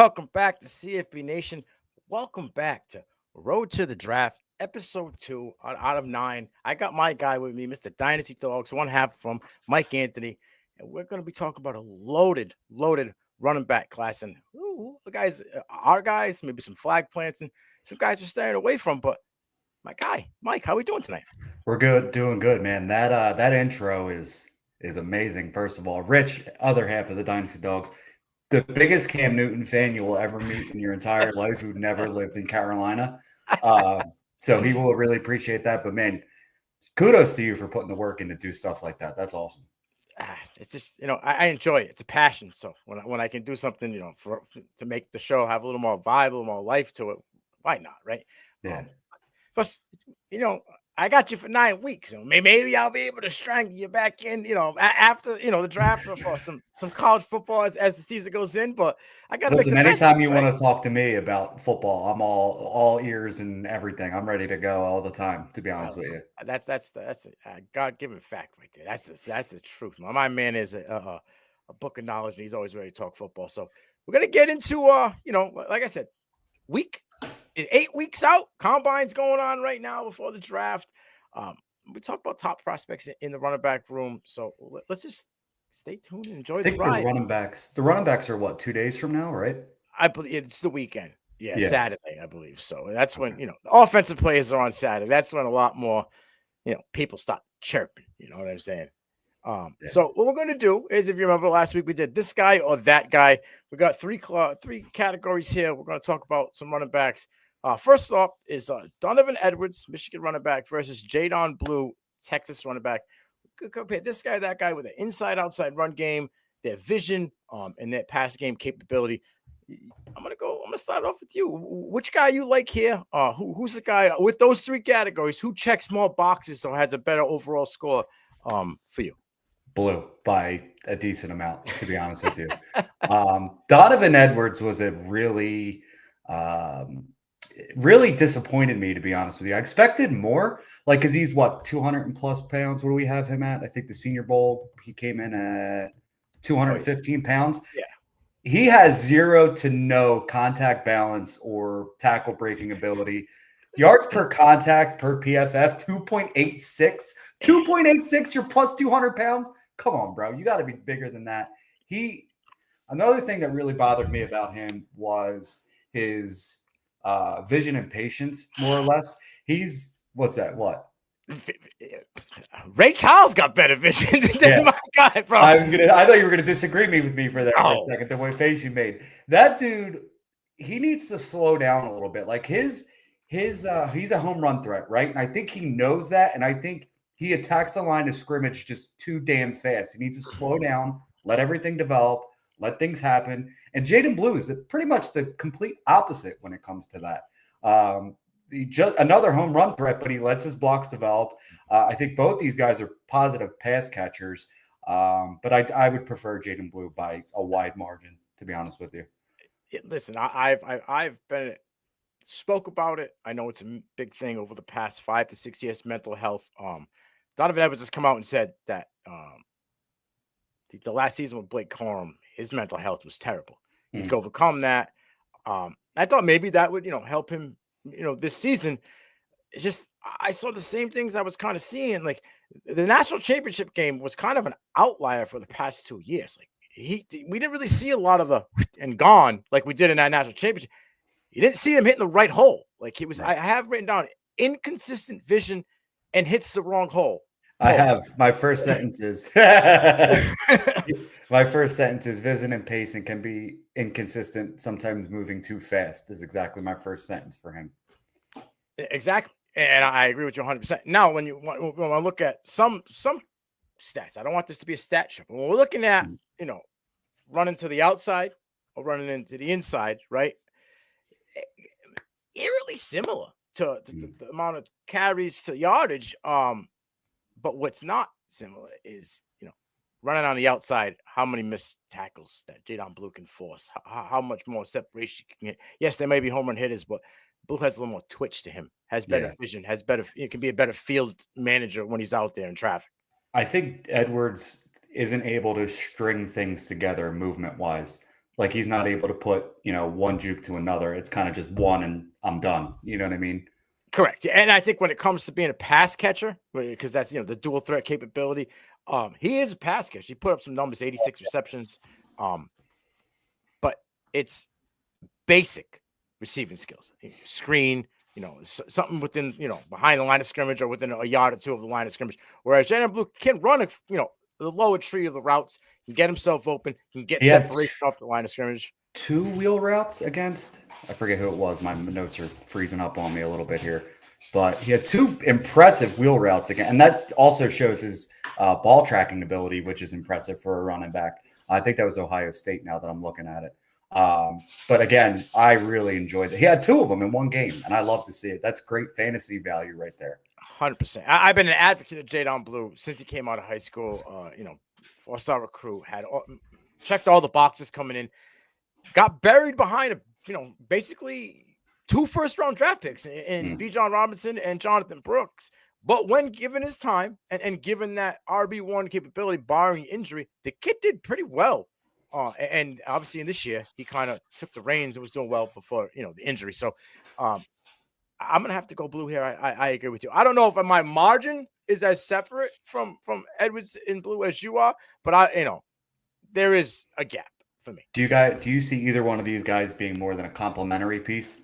Welcome back to CFB Nation. Welcome back to Road to the Draft, episode 2 out of 9. I got my guy with me, Mr. Dynasty Dogs, one half from Mike Anthony, and we're going to be talking about a loaded running back class. And the guys, our guys, maybe some flag plants, and some guys we're staying away from. But my guy, Mike, how we doing tonight? We're good, doing good, man. That intro is amazing. First of all, Rich, other half of the Dynasty Dogs, the biggest Cam Newton fan you will ever meet in your entire life, who never lived in Carolina. So he will really appreciate that. But man, kudos to you for putting the work in to do stuff like that. That's awesome. It's just, I enjoy it. It's a passion. So when I can do something, to make the show have a little more vibe, a little more life to it, why not, right? Yeah. Plus, I got you for 9 weeks. So maybe I'll be able to strangle you back in, after the draft for some college football as the season goes in. But I got to listen. Anytime you want to talk to me about football, I'm all ears and everything. I'm ready to go all the time. To be honest with you, that's a God-given fact right there. That's the truth. My man is a book of knowledge, and he's always ready to talk football. So we're gonna get into like I said, 8 weeks out. Combine's going on right now before the draft. We talk about top prospects in the running back room. So let's just stay tuned and enjoy the ride. The running backs are what, 2 days from now, right? I believe it's the weekend. Yeah, Saturday, I believe. So that's when, the offensive players are on Saturday. That's when a lot more, people start chirping. You know what I'm saying? So what we're going to do is, if you remember last week, we did this guy or that guy. We got three categories here. We're going to talk about some running backs. First off is Donovan Edwards, Michigan running back, versus Jadon Blue, Texas running back. We could compare this guy, that guy with an inside-outside run game, their vision, and their pass game capability. I'm gonna start off with you. Which guy you like here? Who's the guy with those 3 categories? Who checks more boxes or has a better overall score for you? Blue by a decent amount, to be honest with you. Donovan Edwards was a really disappointed me, to be honest with you. I expected more, because he's 200 and plus pounds. What do we have him at? I think the Senior Bowl, he came in at 215 pounds. Yeah. He has 0 to no contact balance or tackle breaking ability. Yards per contact per PFF, 2.86. 2.86, you're plus 200 pounds? Come on, bro. You got to be bigger than that. Another thing that really bothered me about him was his vision and patience, more or less. He's, what's that? What? Ray Charles got better vision than my guy, bro. I thought you were gonna disagree with me for a second. The way face you made. That dude, he needs to slow down a little bit. He's a home run threat, right? And I think he knows that, and I think he attacks the line of scrimmage just too damn fast. He needs to slow down, let everything develop, let things happen. And Jadon Blue is pretty much the complete opposite when it comes to that. Just another home run threat, but he lets his blocks develop. I think both these guys are positive pass catchers, but I would prefer Jadon Blue by a wide margin, to be honest with you. Listen, I've been spoke about it. I know it's a big thing over the past 5 to 6 years. Mental health. Donovan Edwards has come out and said that the last season with Blake Corum, his mental health was terrible. He's going to overcome that. I thought maybe that would help him. This season, it's just I saw the same things I was kind of seeing. Like the national championship game was kind of an outlier for the past 2 years. Like we didn't really see a lot of the and gone like we did in that national championship. You didn't see him hitting the right hole. Like he was. Right. I have written down inconsistent vision and hits the wrong hole. I have my first sentences. My first sentence is vision and pacing can be inconsistent, sometimes moving too fast is exactly my first sentence for him. Exactly. And I agree with you 100%. Now, when I look at some stats, I don't want this to be a stat show, but when we're looking at, running to the outside or running into the inside, right? Eerily similar to the amount of carries to yardage. But what's not similar is, running on the outside, how many missed tackles that Jadon Blue can force, how much more separation he can get. Yes, there may be home run hitters, but Blue has a little more twitch to him, has better vision, can be a better field manager when he's out there in traffic. I think Edwards isn't able to string things together movement-wise. Like he's not able to put, one juke to another. It's kind of just one and I'm done. You know what I mean? Correct. And I think when it comes to being a pass catcher, because that's, the dual threat capability, he is a pass catcher. He put up some numbers, 86 receptions. But it's basic receiving skills. Screen, something within, behind the line of scrimmage or within a yard or two of the line of scrimmage. Whereas Jeanty Blue can run, the lower tree of the routes, can get himself open, can get separation off the line of scrimmage. 2 wheel routes against, I forget who it was. My notes are freezing up on me a little bit here. But he had 2 impressive wheel routes again. And that also shows his ball tracking ability, which is impressive for a running back. I think that was Ohio State now that I'm looking at it. But again, I really enjoyed it. He had 2 of them in one game, and I love to see it. That's great fantasy value right there. 100%. I've been an advocate of Jeanty Blue since he came out of high school. 4-star recruit, checked all the boxes coming in, got buried behind basically 2 first-round draft picks in Bijan Robinson and Jonathan Brooks. But when given his time and given that RB1 capability, barring injury, the kid did pretty well. And obviously in this year, he kind of took the reins and was doing well before, the injury. So I'm going to have to go Blue here. I agree with you. I don't know if my margin is as separate from Edwards in Blue as you are, but there is a gap for me. Do you see either one of these guys being more than a complimentary piece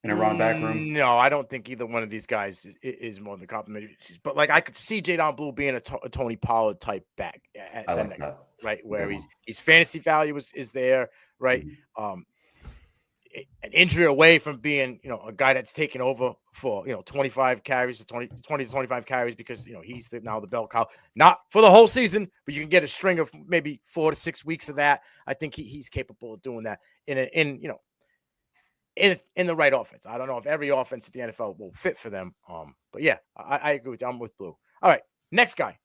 in a running back room? No, I don't think either one of these guys is more than complimentary pieces. But I could see Jeanty Blue being a Tony Pollard type back at the next, right? Where his fantasy value is there, right? Mm-hmm. An injury away from being, a guy that's taken over for, 25 carries to 20 to 25 carries because, he's now the bell cow. Not for the whole season, but you can get a string of maybe 4 to 6 weeks of that. I think he's capable of doing that in the right offense. I don't know if every offense at the NFL will fit for them. But yeah, I agree with you. I'm with Blue. All right, next guy.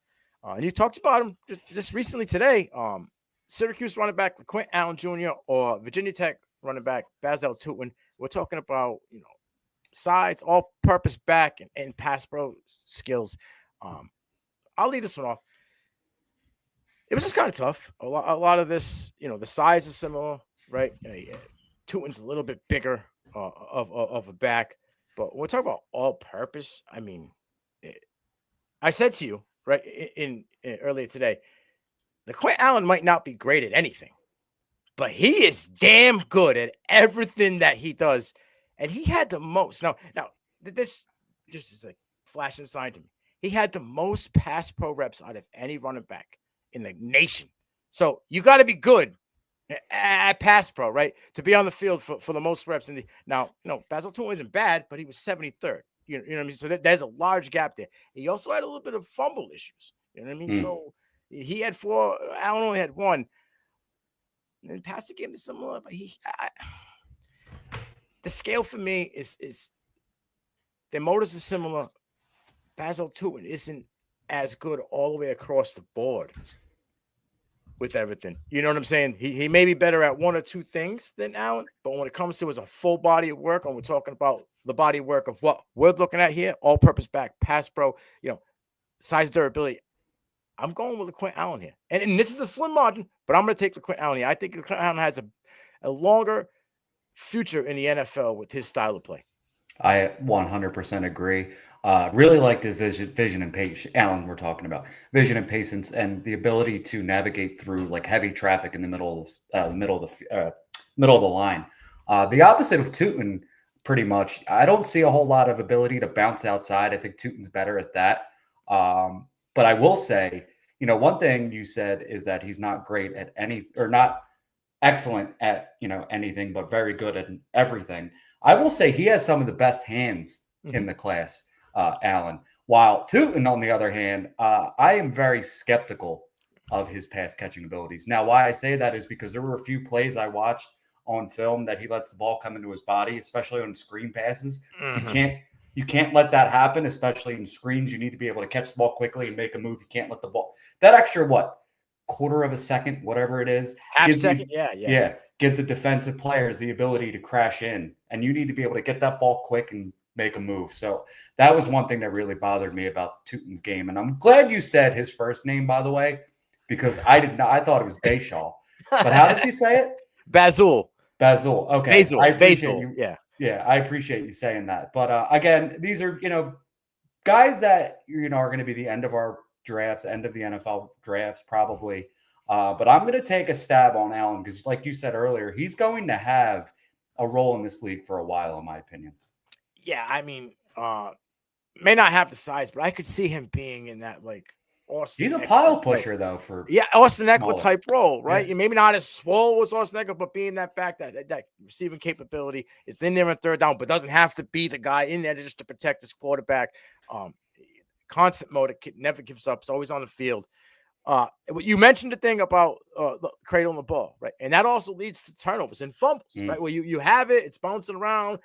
And you talked about him just recently today. Syracuse running back Quinshon Allen Jr. or Virginia Tech running back Basil Tutin. We're talking about, size, all-purpose back and pass pro skills. I'll lead this one off. It was just kind of tough. A lot of this, the size is similar, right? Tutin's a little bit bigger of a back, but when we're talking about all-purpose, I mean, I said to you, right, in earlier today, the Quinshon Allen might not be great at anything, but he is damn good at everything that he does, and he had the most. Now, this just is like flashing sign to me. He had the most pass pro reps out of any running back in the nation. So you got to be good at pass pro, right, to be on the field for the most reps. Now, Basil Tutin isn't bad, but he was 73rd. You know what I mean? So there's a large gap there. He also had a little bit of fumble issues. You know what I mean? So he had 4. Allen only had 1. And passing game is similar, but the scale for me is their motors are similar. Basil Tutin isn't as good all the way across the board with everything. You know what I'm saying? He may be better at 1 or 2 things than Allen, but when it comes to a full body of work, and we're talking about the body of work of what we're looking at here, all-purpose back, pass pro, size, durability, I'm going with the Quinshon Allen here. And this is a slim margin, but I'm going to take the Quinshon Allen here. I think the Quinshon Allen has a longer future in the NFL with his style of play. I 100% agree. Really liked his vision and patience. Allen, we're talking about vision and patience, and the ability to navigate through like heavy traffic in the middle of the line. The opposite of Tutin, pretty much. I don't see a whole lot of ability to bounce outside. I think Tutin's better at that. But I will say, one thing you said is that he's not great at not excellent at anything, but very good at everything. I will say he has some of the best hands in the class, Allen. While Tutin, on the other hand, I am very skeptical of his pass catching abilities. Now, why I say that is because there were a few plays I watched on film that he lets the ball come into his body, especially on screen passes. You can't let that happen, especially in screens. You need to be able to catch the ball quickly and make a move. You can't let the ball that extra quarter of a second, whatever it is, half second, yeah, gives the defensive players the ability to crash in, and you need to be able to get that ball quick and make a move. So that was one thing that really bothered me about Tutin's game, and I'm glad you said his first name, by the way, because I thought it was Bayshaw. But how did you say it? Basul. Okay. Basil. I appreciate Basil. you. Yeah. Yeah, I appreciate you saying that. But again, these are, guys that, are going to be the end of our drafts, end of the NFL drafts, probably. But I'm going to take a stab on Allen because, like you said earlier, he's going to have a role in this league for a while, in my opinion. Yeah, I mean, may not have the size, but I could see him being in that like Austin. He's a pile pusher though. Austin Eckler type role, right? Yeah. Maybe not as swole as Austin Eckler, but being that back, that receiving capability is in there on third down, but doesn't have to be the guy in there just to protect his quarterback. Constant mode, never gives up. It's always on the field. You mentioned the thing about cradling the ball, right? And that also leads to turnovers and fumbles, right? Where you have it, it's bouncing around.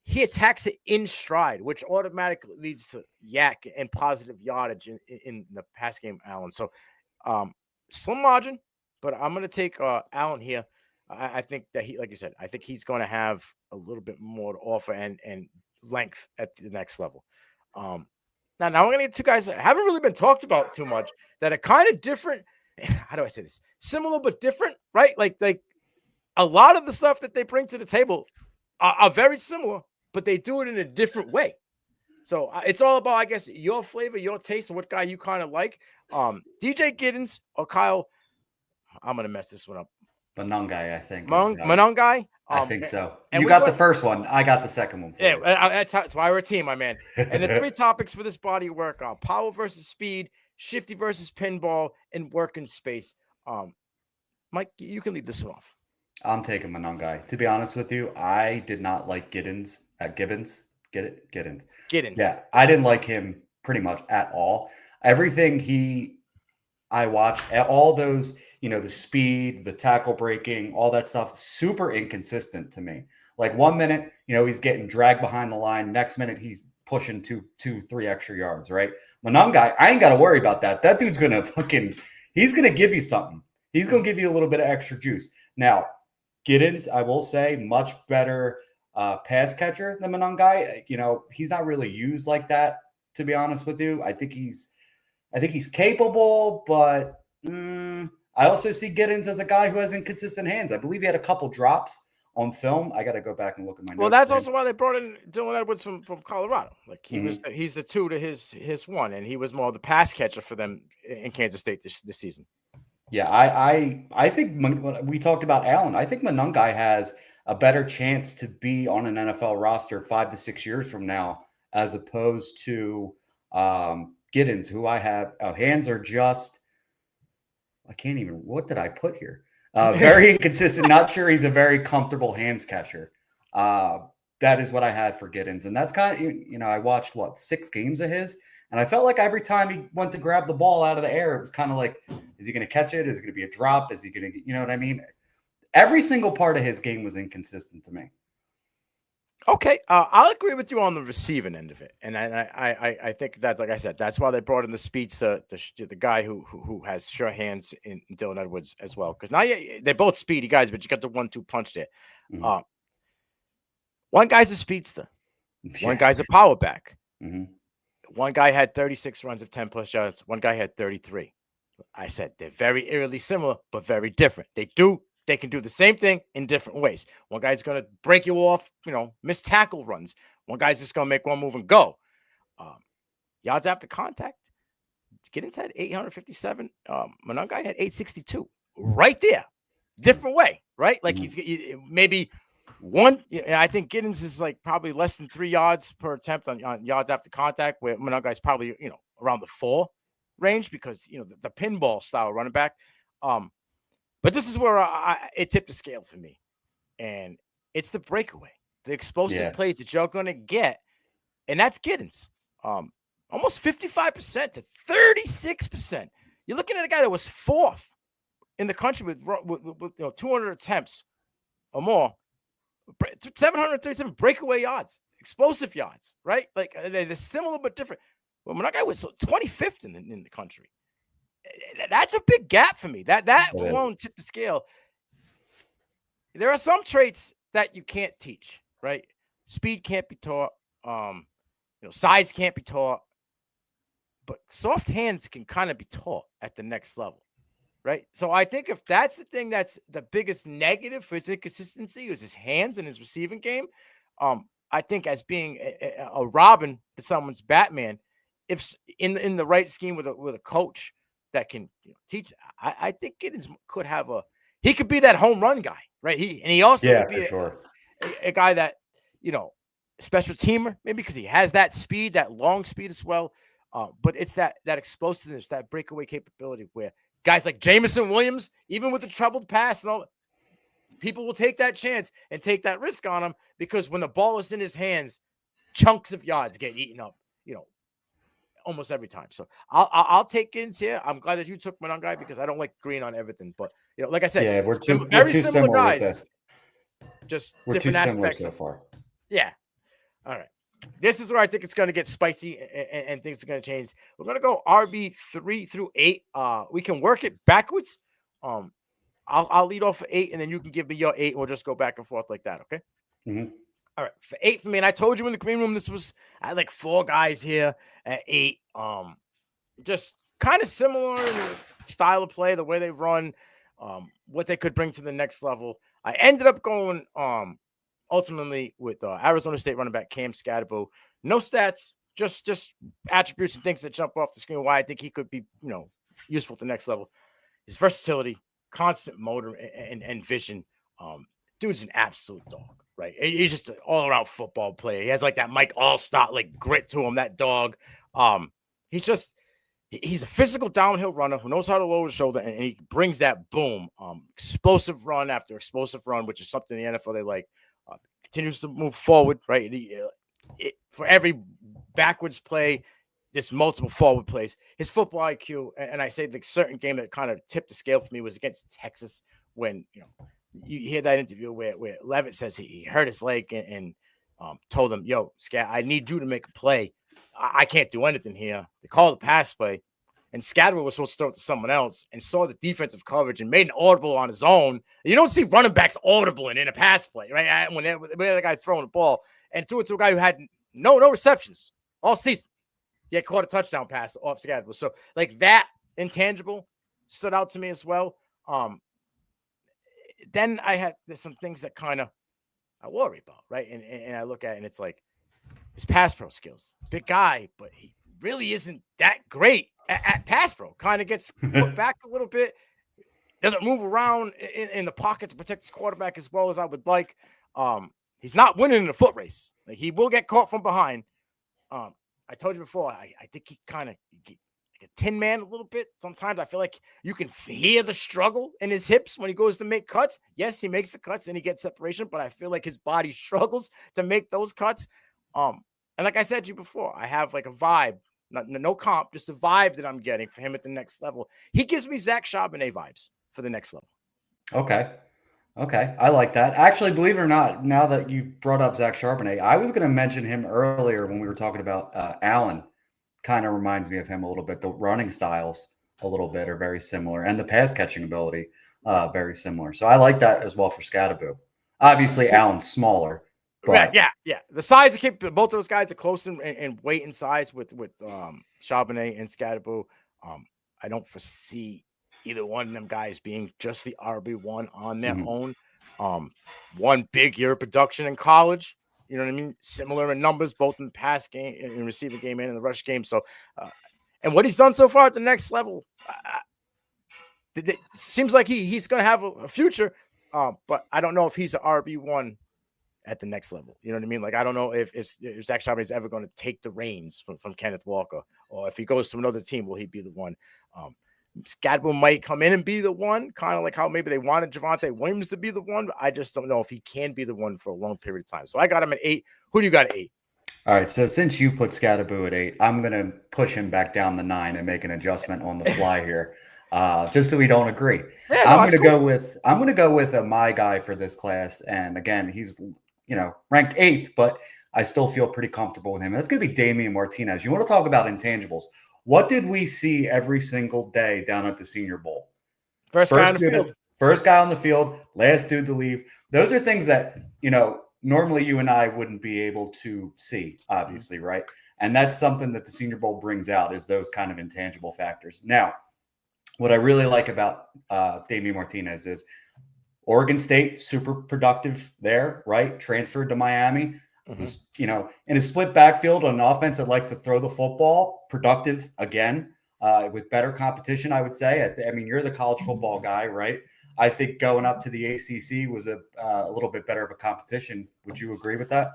He attacks it in stride, which automatically leads to yak and positive yardage in the pass game, Allen. So slim margin, but I'm going to take Allen here. I think that like you said, I think he's going to have a little bit more to offer and length at the next level. Now we're going to get two guys that haven't really been talked about too much that are kind of different. How do I say this? Similar but different, right? Like a lot of the stuff that they bring to the table are very similar, but they do it in a different way. So it's all about, I guess, your flavor, your taste, and what guy you kind of like. DJ Giddens or Kyle, I'm going to mess this one up. Monangai, I think. Monangai? I think so. You got the first one. I got the second one. That's why we're a team, my man. And the three topics for this body of work are power versus speed, shifty versus pinball, and work in space. Mike, you can lead this one off. I'm taking Monangai. To be honest with you, I did not like Giddens. Gibbons. Get it? Giddens. Yeah, I didn't like him pretty much at all. Everything I watched, all those, the speed, the tackle breaking, all that stuff, super inconsistent to me. Like 1 minute, he's getting dragged behind the line. Next minute, he's pushing 2-3 extra yards, right? Monangai, I ain't got to worry about that. That dude's going to he's going to give you something. He's going to give you a little bit of extra juice. Now, Giddens, I will say, much better pass catcher than Monangai. He's not really used like that, to be honest with you. I think he's capable, but I also see Giddens as a guy who has inconsistent hands. I believe he had a couple drops on film. I got to go back and look at my notes. Well, that's also why they brought in Dylan Edwards from Colorado. Like he's the 2 to his 1, and he was more the pass catcher for them in Kansas State this season. Yeah, I think we talked about Allen. I think Monangai has a better chance to be on an NFL roster 5 to 6 years from now, as opposed to Giddens, who I have hands are just. I can't even. What did I put here? Very inconsistent. Not sure he's a very comfortable hands catcher. That is what I had for Giddens, and that's kind of I watched 6 games of his. And I felt like every time he went to grab the ball out of the air, it was kind of like, is he going to catch it? Is it going to be a drop? Is he going to, you know what I mean? Every single part of his game was inconsistent to me. Okay, I'll agree with you on the receiving end of it, and I think that's, like I said, that's why they brought in the speedster, the guy who has sure hands in Dylan Edwards as well. Because now they're both speedy guys, but you got the 1-2 punch there. Mm-hmm. One guy's a speedster, one guy's a power back. Mm-hmm. One guy had 36 runs of 10 plus yards. One guy had 33. I said they're very eerily similar, but very different. They can do the same thing in different ways. One guy's going to break you off, miss tackle runs. One guy's just going to make one move and go. Yards after contact. Giddens had 857. Monangai had 862. Right there. Different way, right? Like he's maybe one. I think Giddens is like probably less than 3 yards per attempt on yards after contact, where Monangai's probably, around the 4 range because, the pinball style running back. But this is where it tipped the scale for me. And it's the breakaway, the explosive plays that you're going to get. And that's Giddens. Almost 55% to 36%. You're looking at a guy that was 4th in the country with 200 attempts or more. 737 breakaway yards, explosive yards, right? Like they're similar but different. Well, when that guy was 25th in the country. That's a big gap for me. That alone tipped the scale. There are some traits that you can't teach, right? Speed can't be taught. Size can't be taught. But soft hands can kind of be taught at the next level. right? So I think if that's the thing that's the biggest negative for his inconsistency is his hands and his receiving game. I think as being a Robin to someone's Batman, if in the right scheme with a coach that can teach, I think Giddens could have he could be that home run guy, right? He also could be a guy that special teamer, maybe because he has that speed, that long speed as well. But it's that explosiveness, that breakaway capability where guys like Jameson Williams, even with the troubled pass and all, people will take that chance and take that risk on him because when the ball is in his hands, chunks of yards get eaten up, almost every time. So I'll take Giddens here. I'm glad that you took my guy because I don't like green on everything. But like I said, we're too similar guys, with this. Just we're different too aspects similar so far. Yeah. All right. This is where I think it's going to get spicy and things are going to change. We're going to go RB 3 through 8. We can work it backwards. I'll lead off for 8, and then you can give me your 8, and we'll just go back and forth like that, okay? Mm-hmm. All right, for 8 for me, and I told you in the green room I had like 4 guys here at 8. Just kind of similar in the style of play, the way they run, what they could bring to the next level. I ended up going ultimately with Arizona State running back Cam Scatterbo. No stats, just attributes and things that jump off the screen. Why I think he could be useful at the next level. His versatility, constant motor and vision. Dude's an absolute dog, right? He's just an all-around football player. He has like that Mike Allstott like grit to him. That dog. He's a physical downhill runner who knows how to lower his shoulder, and he brings that boom, explosive run after explosive run, which is something in the NFL they like. Continues to move forward, right? For every backwards play, there's multiple forward plays. His football IQ, and I say the certain game that kind of tipped the scale for me was against Texas when you hear that interview where Levitt says he hurt his leg and told him, "Yo, Scat, I need you to make a play. I can't do anything here." They called the pass play, and Scatterbo was supposed to throw it to someone else and saw the defensive coverage and made an audible on his own. You don't see running backs audible in a pass play, right? When the guy throwing the ball and threw it to a guy who had no receptions all season. He had caught a touchdown pass off Scatterbo. So like that intangible stood out to me as well. Then there's some things that kind of I worry about, right? And I look at it and it's like his pass pro skills. Big guy, but he really isn't that great at pass pro. Kind of gets put back a little bit. Doesn't move around in the pocket to protect his quarterback as well as I would like. He's not winning in a foot race. Like he will get caught from behind. I told you before, I think he kind of like a tin man a little bit. Sometimes I feel like you can hear the struggle in his hips when he goes to make cuts. Yes, he makes the cuts and he gets separation, but I feel like his body struggles to make those cuts. And like I said to you before, I have like a vibe, no comp, just a vibe that I'm getting for him at the next level. He gives me Zach Charbonnet vibes for the next level. Okay. I like that. Actually, believe it or not, now that you brought up Zach Charbonnet, I was going to mention him earlier when we were talking about Allen. Kind of reminds me of him a little bit. The running styles a little bit are very similar, and the pass catching ability very similar. So I like that as well for Scatterbo. Obviously, Allen's smaller. But yeah. The size of both those guys are close in weight and size with Charbonnet and Scatterbo. I don't foresee either one of them guys being just the RB1 on their own. One big year of production in college. You know what I mean? Similar in numbers, both in the pass game, in receiving game, and in the rush game. So, and what he's done so far at the next level, it seems like he's going to have a future. But I don't know if he's an RB1 at the next level. You know what I mean? Like, I don't know if Zach Charbonnet is ever going to take the reins from Kenneth Walker, or if he goes to another team, will he be the one? Scatterbo might come in and be the one, kind of like how maybe they wanted Javonte Williams to be the one, but I just don't know if he can be the one for a long period of time. So I got him at 8. Who do you got at 8? All right, so since you put Scatterbo at 8, I'm going to push him back down to 9 and make an adjustment on the fly here, just so we don't agree. Yeah, I'm going to go with my guy for this class, and again, he's ranked 8th, but I still feel pretty comfortable with him. That's going to be Damian Martinez. You want to talk about intangibles? What did we see every single day down at the Senior Bowl? First guy on the field. First guy on the field, last dude to leave. Those are things that, normally you and I wouldn't be able to see, obviously, right? And that's something that the Senior Bowl brings out, is those kind of intangible factors. Now, what I really like about Damian Martinez is Oregon State, super productive there, right? Transferred to Miami. Was, in a split backfield on an offense that liked to throw the football, productive again, with better competition, I would say. I mean, you're the college football guy, right? I think going up to the ACC was a little bit better of a competition. Would you agree with that?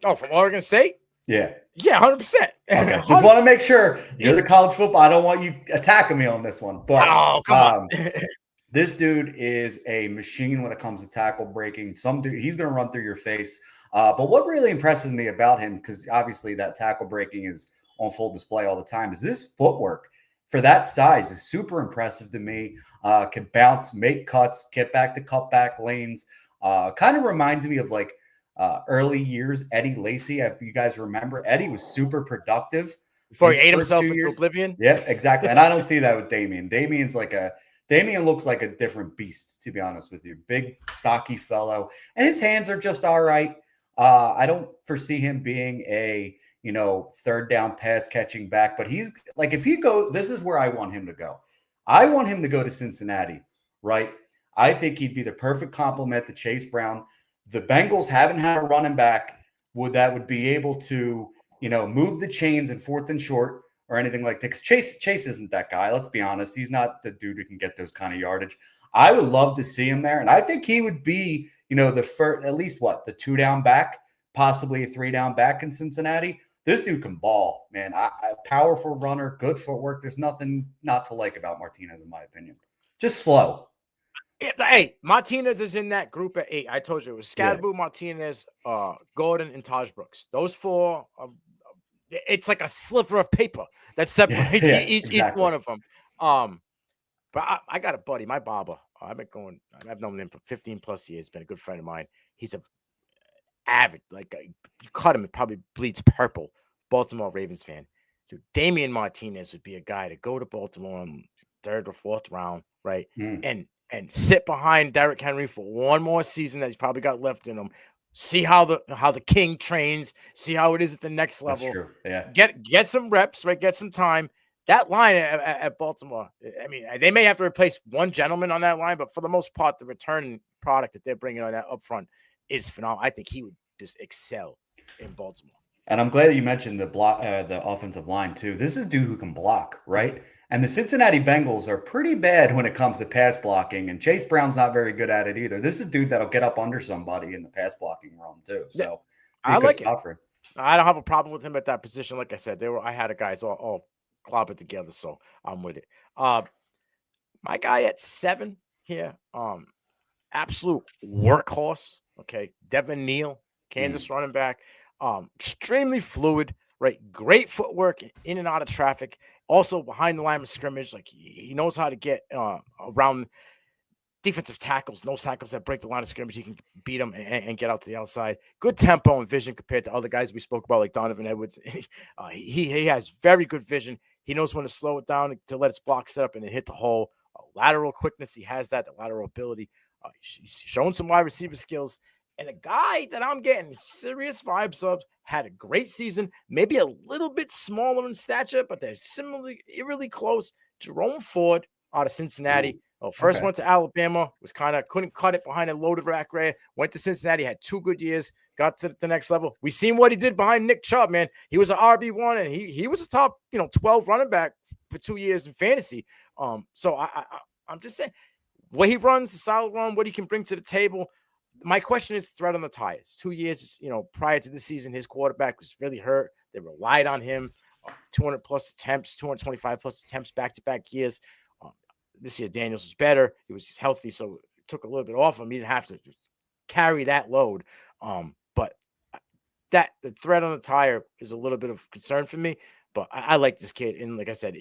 Oh, from Oregon State? Yeah. Yeah, 100%. Okay. Just want to make sure you're the college football. I don't want you attacking me on this one. But come on. This dude is a machine when it comes to tackle breaking. Some dude, he's going to run through your face. But what really impresses me about him, because obviously that tackle breaking is on full display all the time, is this footwork for that size is super impressive to me. Can bounce, make cuts, get back to cutback lanes. Kind of reminds me of like early years Eddie Lacy. If you guys remember, Eddie was super productive before he ate himself into oblivion. Yeah, exactly. And I don't see that with Damian. Damian looks like a different beast, to be honest with you. Big, stocky fellow. And his hands are just all right. I don't foresee him being a, third down pass catching back. But he's like, if he goes, this is where I want him to go. I want him to go to Cincinnati, right? I think he'd be the perfect complement to Chase Brown. The Bengals haven't had a running back that would be able to, move the chains in 4th and short or anything like that. Because Chase isn't that guy. Let's be honest. He's not the dude who can get those kind of yardage. I would love to see him there. And I think he would be, the first, at least the 2-down back, possibly a 3-down back in Cincinnati. This dude can ball, man. Powerful runner, good footwork. There's nothing not to like about Martinez, in my opinion. Just slow. Hey, Martinez is in that group at 8. I told you it was Scadaboo, Martinez, Gordon, and Taj Brooks. Those 4, it's like a sliver of paper that separates each one of them. But I got a buddy, my barber. I've known him for 15 plus years. Been a good friend of mine. He's a avid, you cut him, it probably bleeds purple. Baltimore Ravens fan. Dude, Damian Martinez would be a guy to go to Baltimore in 3rd or 4th round, right? And sit behind Derrick Henry for one more season that he's probably got left in him. See how the king trains. See how it is at the next level. That's true. Yeah. Get some reps, right? Get some time. That line at Baltimore, I mean, they may have to replace one gentleman on that line, but for the most part, the return product that they're bringing on that up front is phenomenal. I think he would just excel in Baltimore. And I'm glad you mentioned the offensive line too. This is a dude who can block, right? And the Cincinnati Bengals are pretty bad when it comes to pass blocking, and Chase Brown's not very good at it either. This is a dude that'll get up under somebody in the pass blocking realm too. So I like it. I don't have a problem with him at that position. Like I said, I had a guys all clobbered together, so I'm with it. My guy at 7 here, absolute workhorse. Okay, Devin Neal, Kansas running back, extremely fluid, right? Great footwork in and out of traffic. Also behind the line of scrimmage, like he knows how to get around defensive tackles, nose tackles that break the line of scrimmage. He can beat them and get out to the outside. Good tempo and vision compared to other guys we spoke about, like Donovan Edwards. He has very good vision. He knows when to slow it down to let his block set up and then hit the hole. Lateral quickness, he has that, the lateral ability. He's shown some wide receiver skills. And a guy that I'm getting serious vibes of, had a great season, maybe a little bit smaller in stature, but they're similarly eerily close. Jerome Ford out of Cincinnati. First went to Alabama, couldn't cut it behind a loaded rack rear. Went to Cincinnati, had 2 good years, got to the next level. We seen what he did behind Nick Chubb, man. He was an RB1, and he was a top 12 running back for 2 years in fantasy. So I'm just saying, what he runs, the style of run, what he can bring to the table. My question is thread on the tires. 2 years, prior to this season, his quarterback was really hurt. They relied on him. 200 plus attempts, 225 plus attempts back-to-back years. This year, Daniels was better. He was just healthy, so it took a little bit off him. He didn't have to carry that load. But the thread on the tire is a little bit of concern for me. But I like this kid. And like I said,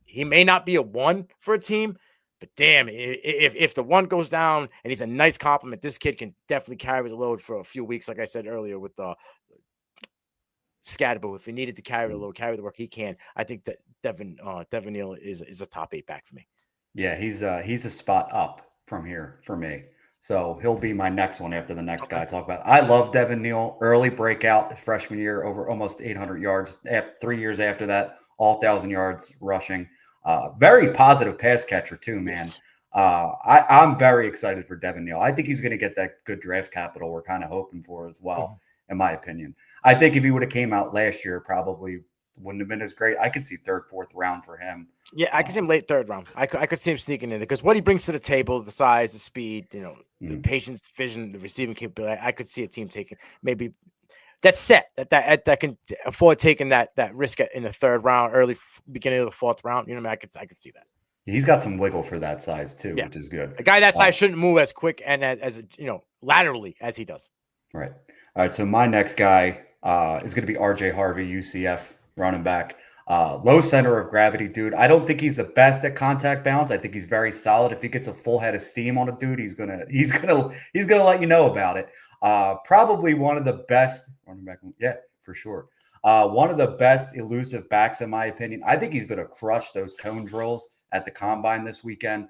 he may not be a 1 for a team, but damn, if the 1 goes down and he's a nice compliment, this kid can definitely carry the load for a few weeks. Like I said earlier with Scadaboo, if he needed to carry the load, carry the work, he can. I think that Devin Neal is a top 8 back for me. Yeah, he's a spot up from here for me. So he'll be my next one after the next guy I talk about. I love Devin Neal. Early breakout freshman year, over almost 800 yards. 3 years after that, all 1,000 yards rushing. Very positive pass catcher too, man. Yes. I'm very excited for Devin Neal. I think he's going to get that good draft capital we're kind of hoping for as well, in my opinion. I think if he would have came out last year, probably wouldn't have been as great. I could see third, fourth round for him. Yeah, I could see him late third round. I could see him sneaking in there because what he brings to the table, the size, the speed, the patience, the vision, the receiving capability. I could see a team taking maybe that's set that can afford taking that risk in the third round, early beginning of the fourth round. You know what I mean? I could see that. He's got some wiggle for that size too, which is good. A guy that size shouldn't move as quick and as laterally as he does. Right. All right. So my next guy is going to be RJ Harvey, UCF running back. Low center of gravity, dude. I don't think he's the best at contact bounce. I think he's very solid. If he gets a full head of steam on a dude, he's gonna let you know about it. Probably one of the best running back. Yeah, for sure. One of the best elusive backs, in my opinion. I think he's gonna crush those cone drills at the combine this weekend.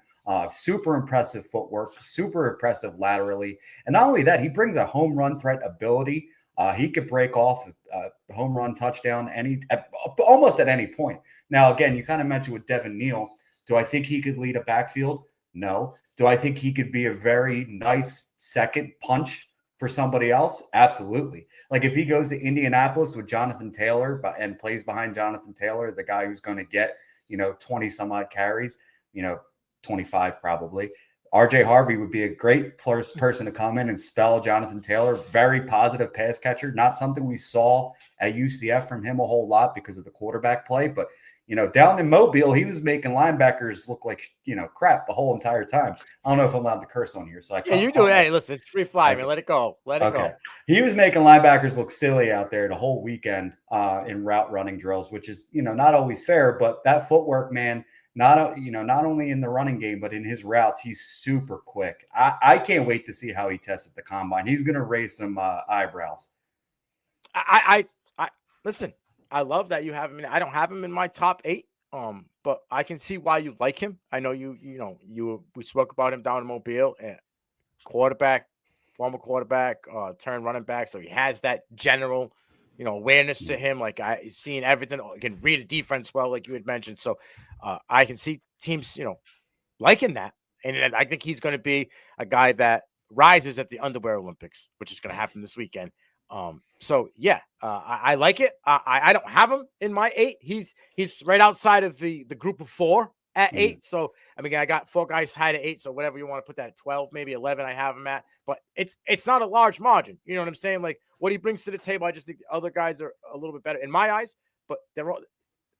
Super impressive footwork, super impressive laterally, and not only that, he brings a home run threat ability. He could break off a home run touchdown almost at any point. Now, again, you kind of mentioned with Devin Neal. Do I think he could lead a backfield? No. Do I think he could be a very nice second punch for somebody else? Absolutely. Like if he goes to Indianapolis with Jonathan Taylor and plays behind Jonathan Taylor, the guy who's going to get, 20 some odd carries, 25 probably. RJ Harvey would be a great person to come in and spell Jonathan Taylor. Very positive pass catcher. Not something we saw at UCF from him a whole lot because of the quarterback play. But, down in Mobile, he was making linebackers look like, crap the whole entire time. I don't know if I'm allowed to curse on here. So I can't. You do it. Hey, listen, it's free fly, man. Let it go. Let it go. He was making linebackers look silly out there the whole weekend in route running drills, which is, not always fair. But that footwork, man, not only in the running game, but in his routes, he's super quick. I can't wait to see how he tests at the combine. He's going to raise some eyebrows. I listen, I love that you have him. I don't have him in my top 8. But I can see why you like him. I know we spoke about him down in Mobile, quarterback, former quarterback, turned running back. So he has that general, awareness to him. Like he's seeing everything, can read a defense well, like you had mentioned. So I can see teams, liking that. And I think he's going to be a guy that rises at the Underwear Olympics, which is going to happen this weekend. I like it. I don't have him in my 8. He's right outside of the group of 4 at 8. So I mean, I got 4 guys high to 8. So whatever you want to put that at 12, maybe 11, I have him at. But it's not a large margin. You know what I'm saying? Like what he brings to the table, I just think the other guys are a little bit better in my eyes. But they're all.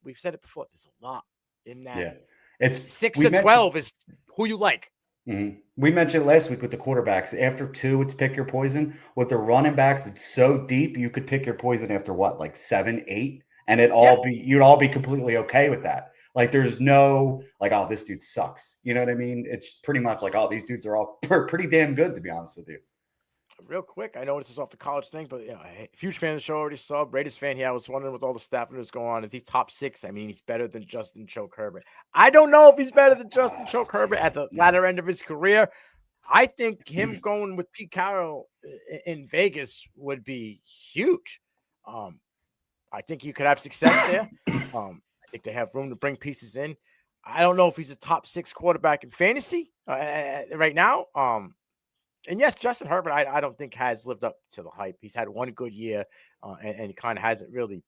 We've said it before. There's a lot in that. Yeah, it's 6 to 12 is who you like. Mm-hmm. We mentioned last week with the quarterbacks. After 2, it's pick your poison. With the running backs, it's so deep you could pick your poison after what, like 7, 8, and you'd all be completely okay with that. Like there's no like, oh, this dude sucks. You know what I mean? It's pretty much like, oh, these dudes are all pretty damn good, to be honest with you. Real quick, I know this is off the college thing, but huge fan of the show, already saw. Raiders fan here. I was wondering with all the staff that's going on, is he top 6? I mean, he's better than Justin Choke Herbert. I don't know if he's better than Justin Choke Herbert at the latter end of his career. I think him going with Pete Carroll in Vegas would be huge. I think you could have success there. I think they have room to bring pieces in. I don't know if he's a top 6 quarterback in fantasy right now. And yes, Justin Herbert, I don't think has lived up to the hype. He's had one good year, and he kind of hasn't really,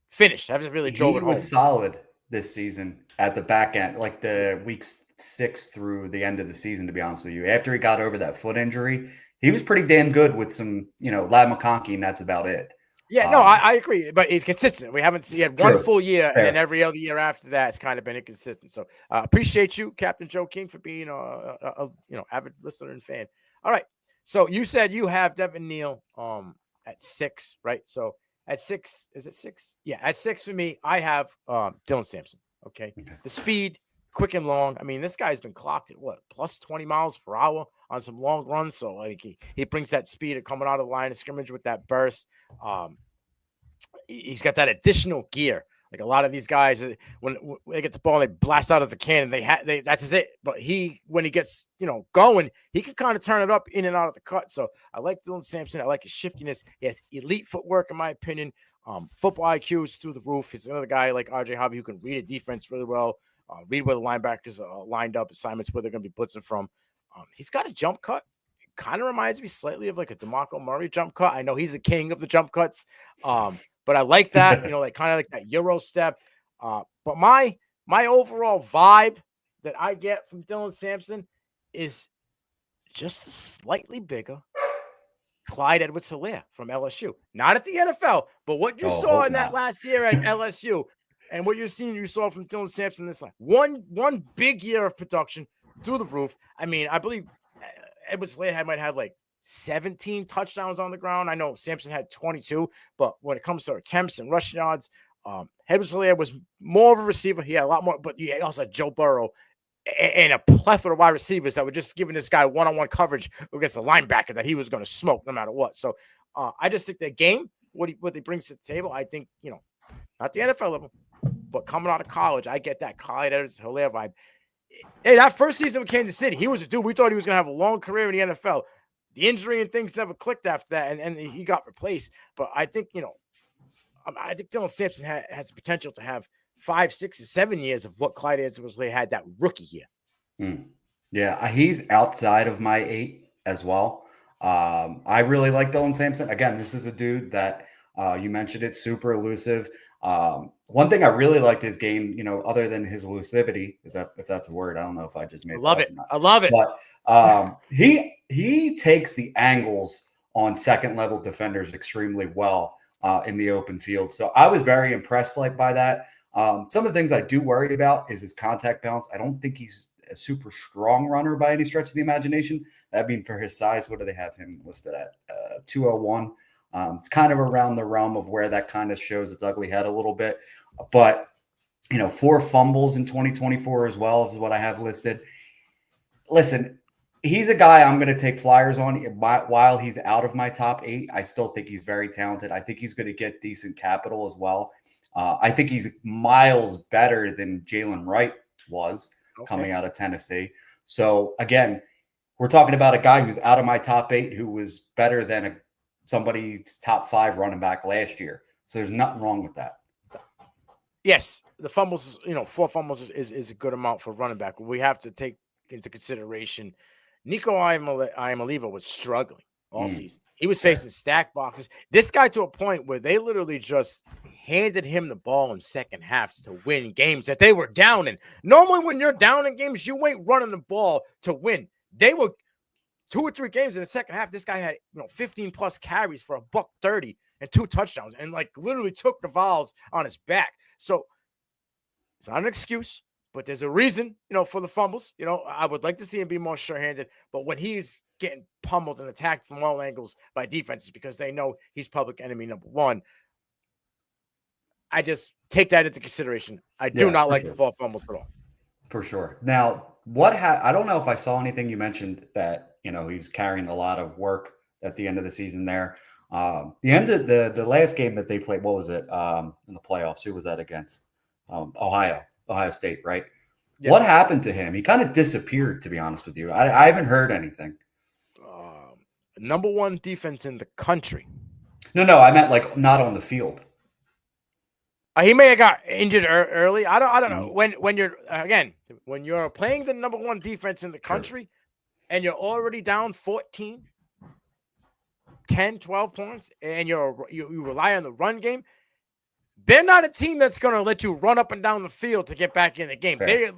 finished. Hasn't really drove it home. He was solid this season at the back end, like the weeks 6 through the end of the season, to be honest with you. After he got over that foot injury, he was pretty damn good with some, Lad McConkey, and that's about it. Yeah, no, I agree, but he's consistent. We haven't seen one full year, and then every other year after that, it's kind of been inconsistent. So, appreciate you, Captain Joe King, for being a avid listener and fan. All right, so you said you have Devin Neal at 6, right? So at 6, is it 6? Yeah, at 6 for me, I have Dylan Sampson. Okay, the speed, quick and long. I mean, this guy's been clocked at plus 20 miles per hour on some long runs. So like he brings that speed of coming out of the line of scrimmage with that burst. He's got that additional gear Like a lot of these guys, when they get the ball, they blast out as a cannon. That's it. But when he gets going, he can kind of turn it up in and out of the cut. So I like Dylan Sampson. I like his shiftiness. He has elite footwork, in my opinion. Football IQ is through the roof. He's another guy like RJ Hobby who can read a defense really well. Read where the linebackers are lined up, assignments where they're going to be blitzing from. He's got a jump cut. Kind of reminds me slightly of like a DeMarco Murray jump cut. I know he's the king of the jump cuts, but I like that. Like kind of like that Euro step. But my overall vibe that I get from Dylan Sampson is just slightly bigger. Clyde Edwards-Helaire from LSU, not at the NFL, but what you saw in that last year at LSU, and what you saw from Dylan Sampson this line. One big year of production through the roof. I mean, I believe Edwards-Helaire might have like 17 touchdowns on the ground. I know Sampson had 22, but when it comes to attempts and rushing yards, Edwards-Helaire was more of a receiver. He had a lot more, but he also had Joe Burrow and a plethora of wide receivers that were just giving this guy one-on-one coverage against a linebacker that he was going to smoke no matter what. So I just think their game, what he brings to the table, I think, not the NFL level, but coming out of college, I get that Clyde Edwards-Helaire vibe. Hey, that first season with Kansas City, he was a dude. We thought he was going to have a long career in the NFL. The injury and things never clicked after that, and he got replaced. But I think, I think Dylan Sampson has the potential to have 5, 6, or 7 years of what Clyde Edwards-Helaire had that rookie year. Yeah, he's outside of my 8 as well. I really like Dylan Sampson. Again, this is a dude that you mentioned it, super elusive. One thing I really liked his game, other than his elusivity, if that's a word, I don't know if I just made. I love it. But he takes the angles on second level defenders extremely well in the open field. So I was very impressed by that. Some of the things I do worry about is his contact balance. I don't think he's a super strong runner by any stretch of the imagination. I mean, for his size, what do they have him listed at? 201. It's kind of around the realm of where that kind of shows its ugly head a little bit. But, 4 fumbles in 2024 as well is what I have listed. Listen, he's a guy I'm going to take flyers on while he's out of my top 8. I still think he's very talented. I think he's going to get decent capital as well. I think he's miles better than Jalen Wright was coming out of Tennessee. So, again, we're talking about a guy who's out of my top 8 who was better than somebody's top 5 running back last year. So there's nothing wrong with that. Yes, the fumbles, 4 fumbles is a good amount for running back. We have to take into consideration Nico Iamaleava was struggling all season. He was facing stack boxes. This guy to a point where they literally just handed him the ball in second halves to win games that they were down in. Normally, when you're down in games, you ain't running the ball to win. They were 2 or 3 games in the second half. This guy had 15 plus carries for $130 and 2 touchdowns, and literally took the Vols on his back. So it's not an excuse, but there's a reason, for the fumbles. I would like to see him be more sure-handed, but when he's getting pummeled and attacked from all angles by defenses because they know he's public enemy number 1, I just take that into consideration. I do not like the 4 fumbles at all. For sure. Now, I don't know if I saw anything. You mentioned that, he's carrying a lot of work at the end of the season there. The end of the last game that they played, what was it in the playoffs? Who was that against? Ohio State, right? Yeah. What happened to him? He kind of disappeared, to be honest with you. I haven't heard anything. Number 1 defense in the country. No, I meant not on the field. He may have got injured early. I don't know. When you're playing the number 1 defense in the country, and you're already down 14, 10, 12 points, and you rely on the run game, they're not a team that's going to let you run up and down the field to get back in the game. They,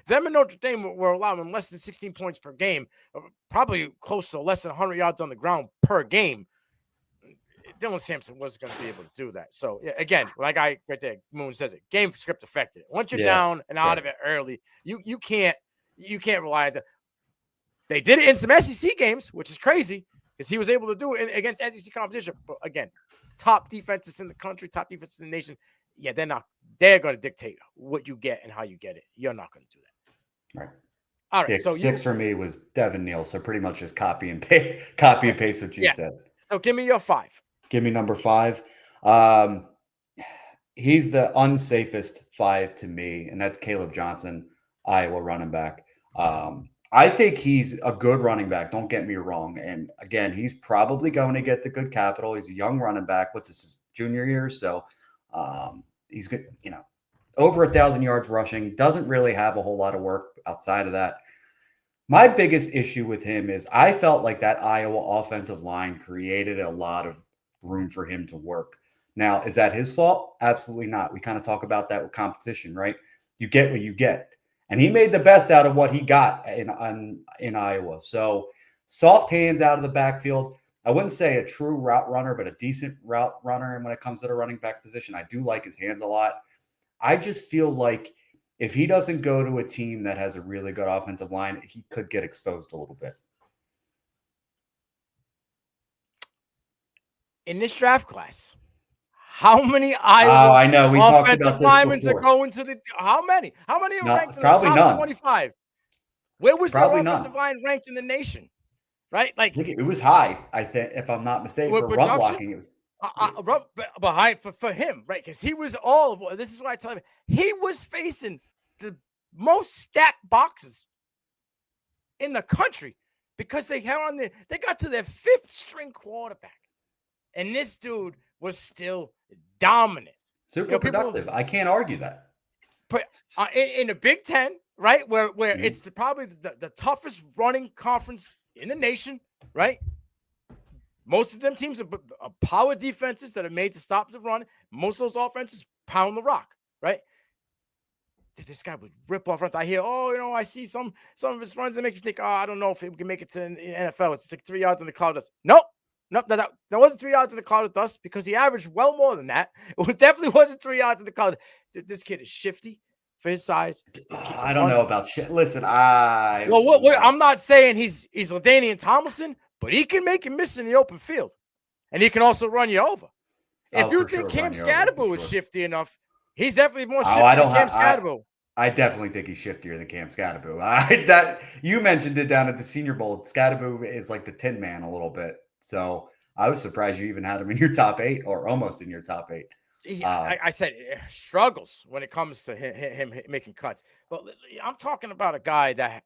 them and Notre Dame were allowing less than 16 points per game, probably close to less than 100 yards on the ground per game. Dylan Sampson wasn't going to be able to do that. So, again, like I right there, Moon says it, game script affected. Once you're down and out of it early, you can't rely on that. They did it in some SEC games, which is crazy because he was able to do it against SEC competition. But, again, top defenses in the country, top defenses in the nation, they're going to dictate what you get and how you get it. You're not going to do that. Right. All right. So 6 for me was Devin Neal. So pretty much just copy and paste what you said. So give me your 5. Give me number 5. He's the unsafest 5 to me, and that's Kaleb Johnson, Iowa running back. I think he's a good running back. Don't get me wrong. And again, he's probably going to get the good capital. He's a young running back. What's his junior year? So he's good, over 1,000 yards rushing. Doesn't really have a whole lot of work outside of that. My biggest issue with him is I felt like that Iowa offensive line created a lot of room for him to work. Now, is that his fault? Absolutely not. We kind of talk about that with competition, right? You get what you get. And he made the best out of what he got in Iowa. So soft hands out of the backfield. I wouldn't say a true route runner, but a decent route runner. And when it comes to the running back position, I do like his hands a lot. I just feel like if he doesn't go to a team that has a really good offensive line, he could get exposed a little bit. In this draft class, how many Iowa I know. We talked about this linemen before. are going to the – how many? How many are ranked in the probably top none. 25? Where was Probably the offensive none. line ranked in the nation? Right? Like it was high, I think, if I'm not mistaken. For run blocking, it was behind for him, right? Because he was all – this is what I tell him. He was facing the most stacked boxes in the country because they got to their 5th string quarterback. And this dude was still dominant. Super productive. I can't argue that. But in the Big Ten, right, where it's probably the toughest running conference in the nation, right? Most of them teams are power defenses that are made to stop the run. Most of those offenses pound the rock, right? This guy would rip off runs. I hear, I see some of his runs that make you think, I don't know if he can make it to the NFL. It's like 3 yards in the cloud dust. Nope, that wasn't 3 yards in the cloud of dust because he averaged well more than that. It definitely wasn't 3 yards in the cloud. This kid is shifty for his size. I don't know about shit. Listen, I'm not saying he's LaDainian Tomlinson, but he can make you miss in the open field, and he can also run you over. If you think Cam Scadaboo is shifty enough, he's definitely more shifty than Cam Scadaboo. I definitely think he's shiftier than Cam Scadaboo. That you mentioned it down at the Senior Bowl. Scadaboo is like the Tin Man a little bit. So I was surprised you even had him in your top 8 or almost in your top 8. I said struggles when it comes to him making cuts. But I'm talking about a guy that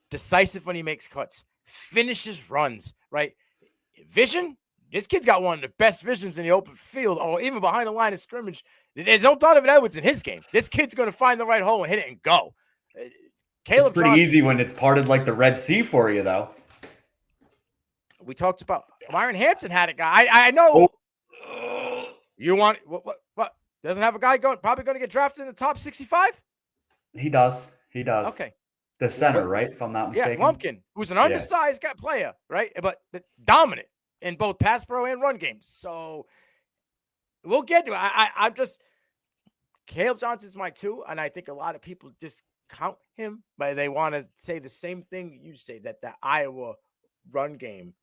decisive when he makes cuts, finishes runs, right? Vision. This kid's got one of the best visions in the open field or even behind the line of scrimmage. There's no Donovan Edwards in his game. This kid's going to find the right hole and hit it and go. It's pretty easy when it's parted like the Red Sea for you, though. We talked about Omarion Hampton had a guy. I know. Oh. You want what? Doesn't have a guy probably going to get drafted in the top 65? He does. Okay. The center, right? If I'm not mistaken. Yeah, Lumpkin, who's an undersized player, right? But dominant in both pass pro and run games. So we'll get to it. I'm just Kaleb Johnson's my 2, and I think a lot of people discount him, but they want to say the same thing you say, that the Iowa run game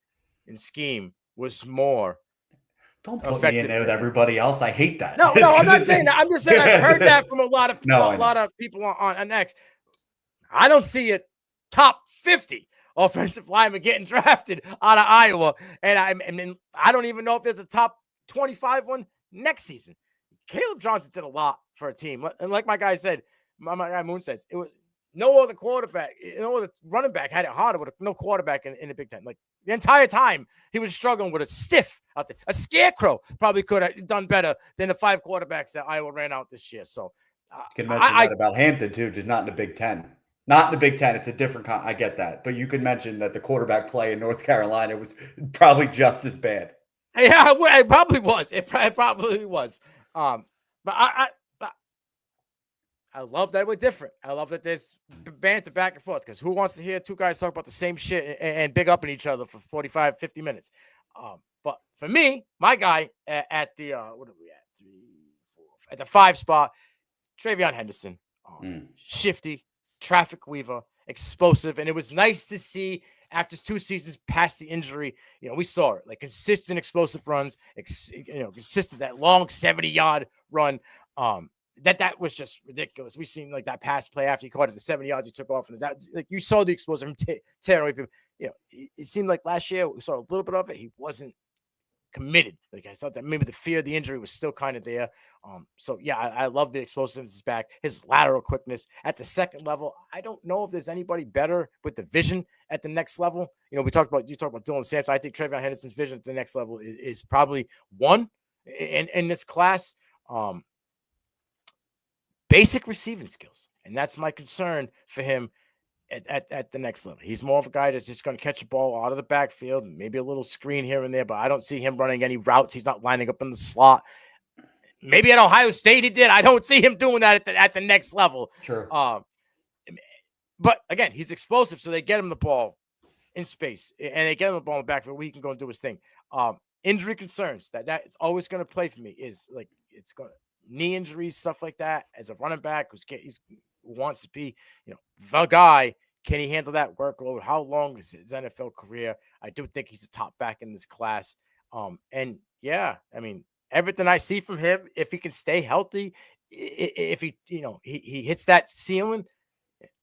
and scheme was more. Don't put me in there with everybody else. I hate that. No, I'm not saying that. I'm just saying I've heard that from a lot of people on X. I don't see a top 50 offensive lineman getting drafted out of Iowa, and I don't even know if there's a top 25 one next season. Kaleb Johnson did a lot for a team, and like my guy said, my guy Moon says, it was no other quarterback, no other running back had it harder with no quarterback in the Big Ten. Like the entire time, he was struggling with a stiff out there. A scarecrow probably could have done better than the 5 quarterbacks that Iowa ran out this year. So you can mention that about Hampton too, just not in the Big Ten. Not in the Big Ten. It's a different I get that. But you could mention that the quarterback play in North Carolina was probably just as bad. Yeah, it probably was. It probably was. But I love that we're different. I love that there's banter back and forth, because who wants to hear 2 guys talk about the same shit and big up in each other for 45, 50 minutes? But for me, my guy at the what are we at? 3, 4, at the 5 spot, TreVeyon Henderson, shifty, traffic weaver, explosive, and it was nice to see after 2 seasons past the injury. We saw it, like consistent explosive runs, consistent that long 70-yard run. That was just ridiculous. We seen like that pass play after he caught it, the 70 yards he took off, and that like you saw the explosive tearing away from him. It seemed like last year we saw a little bit of it. He wasn't committed. Like I thought that maybe the fear of the injury was still kind of there. So yeah, I love the explosiveness back, his lateral quickness at the second level. I don't know if there's anybody better with the vision at the next level. You talked about Dylan Sampson. I think TreVeyon Henderson's vision at the next level is probably one in this class. Basic receiving skills, and that's my concern for him at the next level. He's more of a guy that's just going to catch a ball out of the backfield, maybe a little screen here and there, but I don't see him running any routes. He's not lining up in the slot. Maybe at Ohio State he did. I don't see him doing that at the next level. Sure. But again, he's explosive, so they get him the ball in space, and they get him the ball in the backfield where he can go and do his thing. Injury concerns that it's always going to play for me is like it's going to knee injuries, stuff like that. As a running back who wants to be, the guy. Can he handle that workload? How long is his NFL career? I do think he's a top back in this class. And yeah, I mean, everything I see from him, if he can stay healthy, if he hits that ceiling,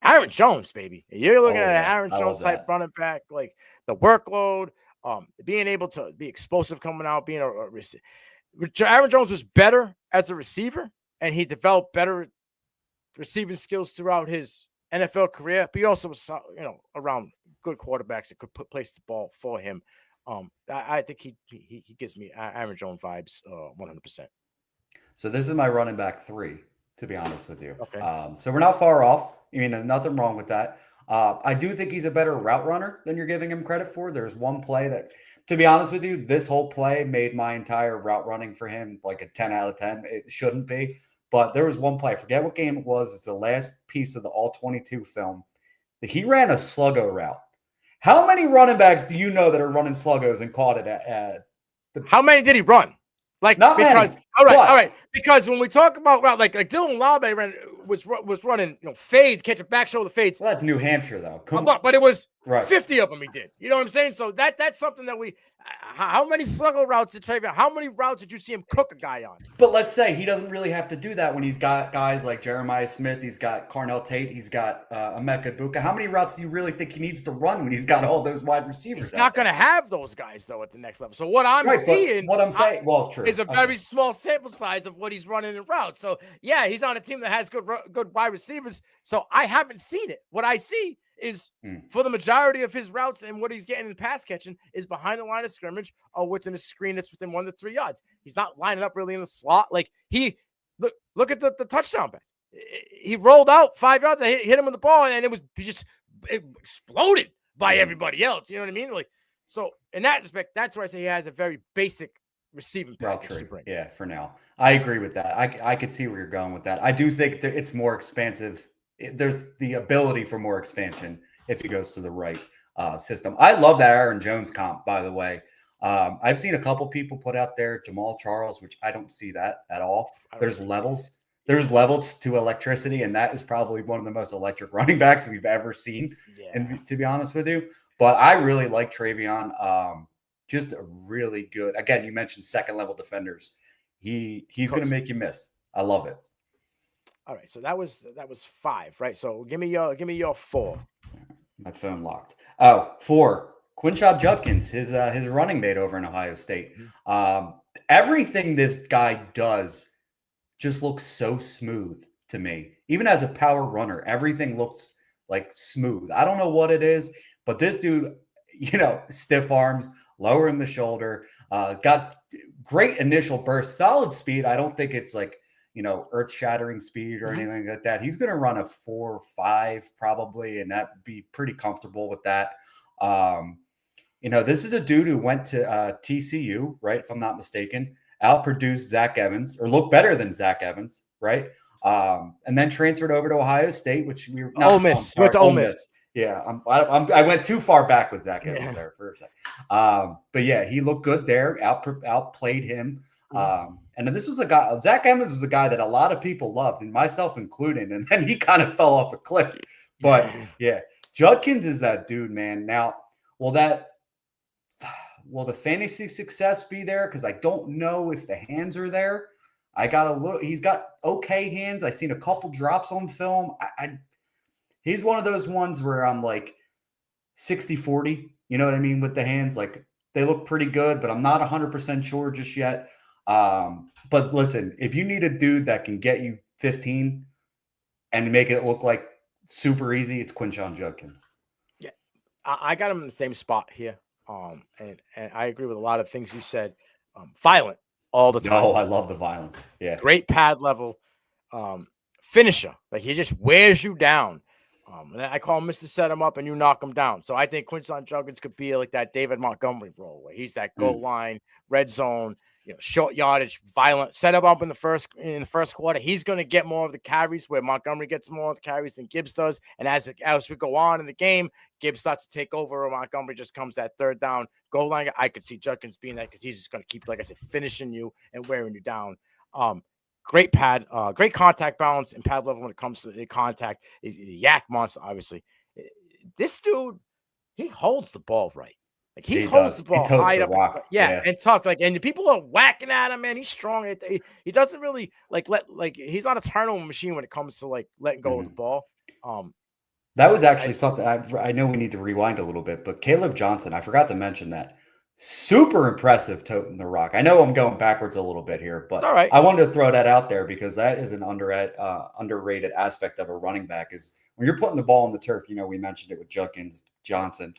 Aaron Jones, baby. You're looking at an Aaron Jones type running back, like the workload, being able to be explosive coming out, being a receiver. Aaron Jones was better as a receiver, and he developed better receiving skills throughout his NFL career. But he also was, around good quarterbacks that could place the ball for him. I think he gives me Aaron Jones vibes 100%. So this is my running back 3, to be honest with you. Okay. So we're not far off. I mean, nothing wrong with that. I do think he's a better route runner than you're giving him credit for. There's one play that, to be honest with you, this whole play made my entire route running for him like a 10 out of 10. It shouldn't be. But there was one play. I forget what game it was. It's the last piece of the All-22 film. He ran a sluggo route. How many running backs do you know that are running sluggos and caught it at How many did he run? Like, not because many. All right. Because when we talk about route, like Dylan Labe was running, fades, catching back shoulder fades. Well, that's New Hampshire though. But it was right. 50 of them he did. You know what I'm saying? So that's something that how many sluggo routes did TreVeyon? How many routes did you see him cook a guy on? But let's say he doesn't really have to do that when he's got guys like Jeremiah Smith, he's got Carnell Tate, he's got Emeka Egbuka. How many routes do you really think he needs to run when he's got all those wide receivers? He's not going to have those guys though at the next level. So what I'm seeing, what I'm saying, true, is a very small sample size of what he's running in routes. So yeah, he's on a team that has good wide receivers. So I haven't seen it. What I see is for the majority of his routes and what he's getting in pass catching is behind the line of scrimmage or within a screen that's within 1 to 3 yards. He's not lining up really in the slot. Like look at the touchdown pass. He rolled out 5 yards. I hit him with the ball, and it exploded by everybody else. You know what I mean? Like, so in that respect, that's where I say he has a very basic receiving package to bring. Yeah, for now. I agree with that. I could see where you're going with that. I do think that it's more expansive. There's the ability for more expansion if he goes to the right system. I love that Aaron Jones comp, by the way. I've seen a couple people put out there Jamal Charles, which I don't see that at all. There's levels. There's levels to electricity, and that is probably one of the most electric running backs we've ever seen. Yeah. And to be honest with you, but I really like TreVeyon. Just a really good. Again, you mentioned second level defenders. He's going to make you miss. I love it. All right, so that was 5, right? So give me your 4. My phone locked. 4. Quinshon Judkins, his running mate over in Ohio State. Everything this guy does just looks so smooth to me. Even as a power runner, everything looks like smooth. I don't know what it is, but this dude, stiff arms, lowering the shoulder, has got great initial burst, solid speed. I don't think it's like, earth-shattering speed or anything like that. He's going to run a 4.5 probably, and that'd be pretty comfortable with that. This is a dude who went to TCU, right? If I'm not mistaken, outproduced Zach Evans or looked better than Zach Evans, right? And then transferred over to Ohio Sate, which we were Ole Miss. Went to Ole Miss. Yeah, I went too far back with Zach Evans there for a second. But yeah, he looked good there. Outplayed him. And this was a guy. Zach Evans was a guy that a lot of people loved, and myself included. And then he kind of fell off a cliff. But yeah, Judkins is that dude, man. Now, will the fantasy success be there? Because I don't know if the hands are there. He's got okay hands. I've seen a couple drops on film. He's one of those ones where I'm like 60-40, you know what I mean? With the hands, like they look pretty good, but I'm not 100% sure just yet. But listen, if you need a dude that can get you 15 and make it look like super easy, it's Quinshon Judkins. Yeah, I got him in the same spot here. And I agree with a lot of things you said. Violent all the time. Oh, I love the violence. Yeah. Great pad level. Finisher. Like he just wears you down. And I call him Mr. Set him up and you knock him down. So I think Quinshon Judkins could be like that David Montgomery role where he's that goal line, red zone, short yardage, violent, set him up in the first quarter. He's going to get more of the carries where Montgomery gets more of the carries than Gibbs does. And as we go on in the game, Gibbs starts to take over, or Montgomery just comes that third down goal line. I could see Judkins being that because he's just going to keep, like I said, finishing you and wearing you down. Great pad, great contact balance and pad level when it comes to the contact. He's a yak monster, obviously. This dude, he holds the ball right. Like he holds the ball high up. Yeah, and tuck. Like, and people are whacking at him, man. He's strong. He doesn't really he's not a turnover machine when it comes to like letting go of the ball. That was actually something I know we need to rewind a little bit, but Kaleb Johnson, I forgot to mention that. Super impressive toting the rock. I know I'm going backwards a little bit here, but right. I wanted to throw that out there because that is an underrated aspect of a running back is when you're putting the ball on the turf. We mentioned it with Judkins, Johnson.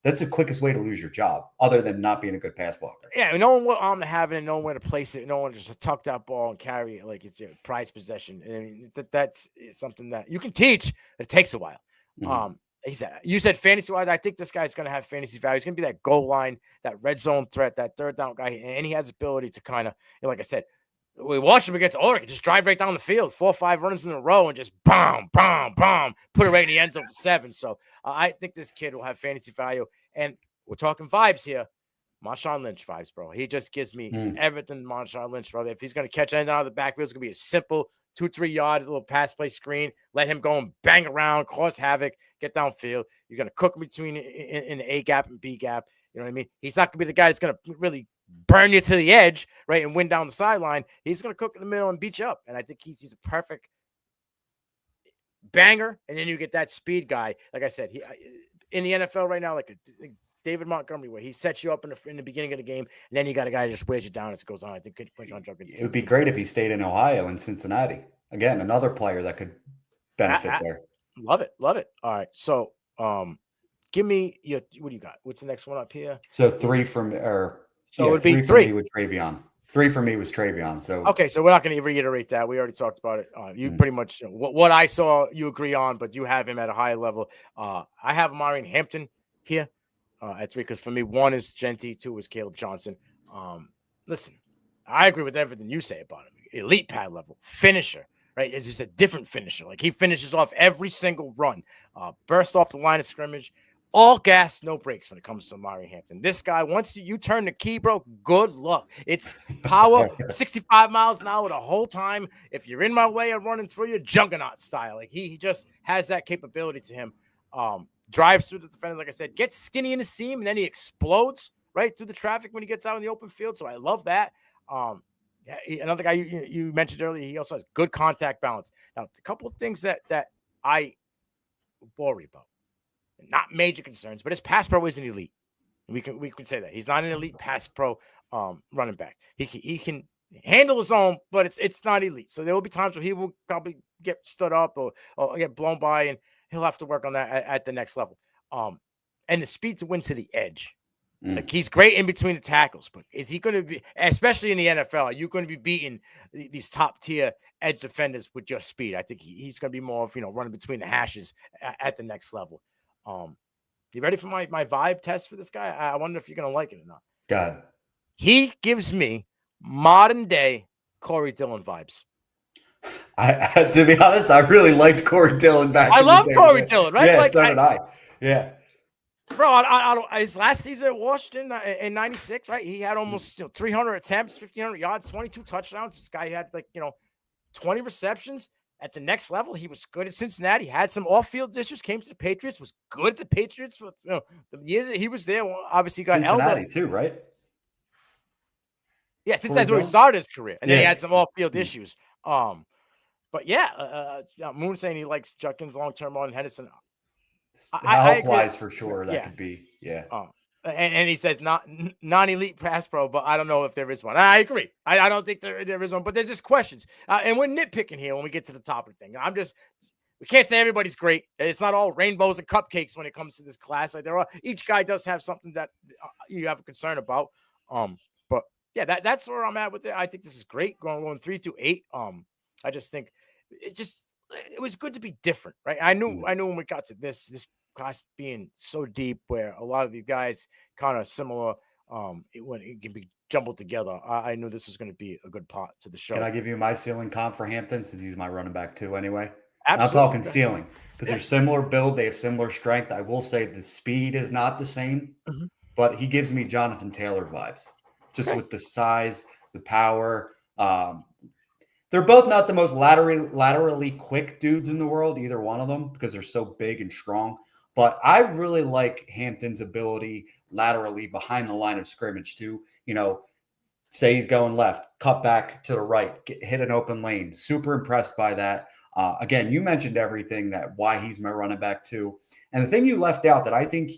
That's the quickest way to lose your job other than not being a good pass blocker. Yeah, knowing what arm to have it and knowing where to place it, knowing just to tuck that ball and carry it like it's a prized possession. I mean, that's something that you can teach. It takes a while. You said fantasy-wise, I think this guy's going to have fantasy value. He's going to be that goal line, that red zone threat, that third down guy, and he has the ability to kind of, like I said, we watched him against Oregon, just drive right down the field, 4 or 5 runs in a row, and just bomb, put it right in the end zone for 7. So I think this kid will have fantasy value. And we're talking vibes here. Marshawn Lynch vibes, bro. He just gives me everything Marshawn Lynch, bro. If he's going to catch anything out of the backfield, it's going to be a simple 2-3 yard little pass play screen. Let him go and bang around, cause havoc, get downfield. You're going to cook between in the A gap and B gap. You know what I mean? He's not going to be the guy that's going to really burn you to the edge, right, and win down the sideline. He's going to cook in the middle and beat you up. And I think he's a perfect banger. And then you get that speed guy. Like I said, he in the NFL right now, like David Montgomery, where he sets you up in the beginning of the game, and then you got a guy that just wears you down as it goes on. I think it would be great if he stayed in Ohio and Cincinnati. Again, another player that could benefit there. Love it. All right, so give me your what do you got? What's the next one up here? So 3 from it would be 3 for me with TreVeyon. 3 for me was TreVeyon. So okay, so we're not going to reiterate that. We already talked about it. You pretty much what I saw you agree on, but you have him at a higher level. I have Omarion Hampton here. At 3, because for me, 1 is Jeanty, 2 is Kaleb Johnson. Listen, I agree with everything you say about him. Elite pad level, finisher, right? It's just a different finisher. Like he finishes off every single run, burst off the line of scrimmage, all gas, no brakes when it comes to Omarion Hampton. This guy, once you turn the key, bro, good luck. It's power, 65 miles an hour the whole time. If you're in my way, I'm running through you, juggernaut style. Like he just has that capability to him. Drives through the defender, like I said, gets skinny in the seam, and then he explodes right through the traffic when he gets out in the open field. So I love that. Another guy you mentioned earlier, he also has good contact balance. Now, a couple of things that I worry about, not major concerns, but his pass pro isn't elite. We can say that he's not an elite pass pro running back. He can handle his own, but it's not elite. So there will be times where he will probably get stood up or get blown by, and he'll have to work on that at the next level. And the speed to win to the edge. Like he's great in between the tackles, but is he going to be, especially in the NFL, are you going to be beating these top tier edge defenders with your speed? I think he's going to be more of, running between the hashes at the next level. You ready for my vibe test for this guy? I wonder if you're going to like it or not. God. He gives me modern day Corey Dillon vibes. To be honest, I really liked Corey Dillon back. I love Corey Dillon, right? Yeah, so did I. Yeah. Bro, I his last season at Washington in 96, right? He had almost 300 attempts, 1,500 yards, 22 touchdowns. This guy had 20 receptions. At the next level, he was good at Cincinnati. Had some off-field issues. Came to the Patriots. Was good at the Patriots for the years that he was there. Obviously, got Cincinnati too, right? Yeah, Cincinnati's where he started his career, and then he had some off-field issues. But yeah, Moon saying he likes Judkins long-term on Henderson. Health-wise, for sure, that could be, yeah. And he says non-elite pass pro, but I don't know if there is one. I agree. I don't think there is one, but there's just questions. And we're nitpicking here when we get to the topic thing. We can't say everybody's great. It's not all rainbows and cupcakes when it comes to this class. Like each guy does have something that you have a concern about. But yeah, that's where I'm at with it. I think this is great. Going 3 to 8. I just think it was good to be different, right? I knew when we got to this class being so deep, where a lot of these guys kind of similar, when it can be jumbled together. I knew this was going to be a good part to the show. Can I give you my ceiling comp for Hampton, since he's my running back too anyway? Absolutely. I'm talking ceiling because they're similar build. They have similar strength. I will say the speed is not the same, but he gives me Jonathan Taylor vibes, just with the size, the power. They're both not the most laterally quick dudes in the world, either one of them, because they're so big and strong. But I really like Hampton's ability laterally behind the line of scrimmage to, say he's going left, cut back to the right, hit an open lane. Super impressed by that. Again, you mentioned everything why he's my running back too. And the thing you left out that I think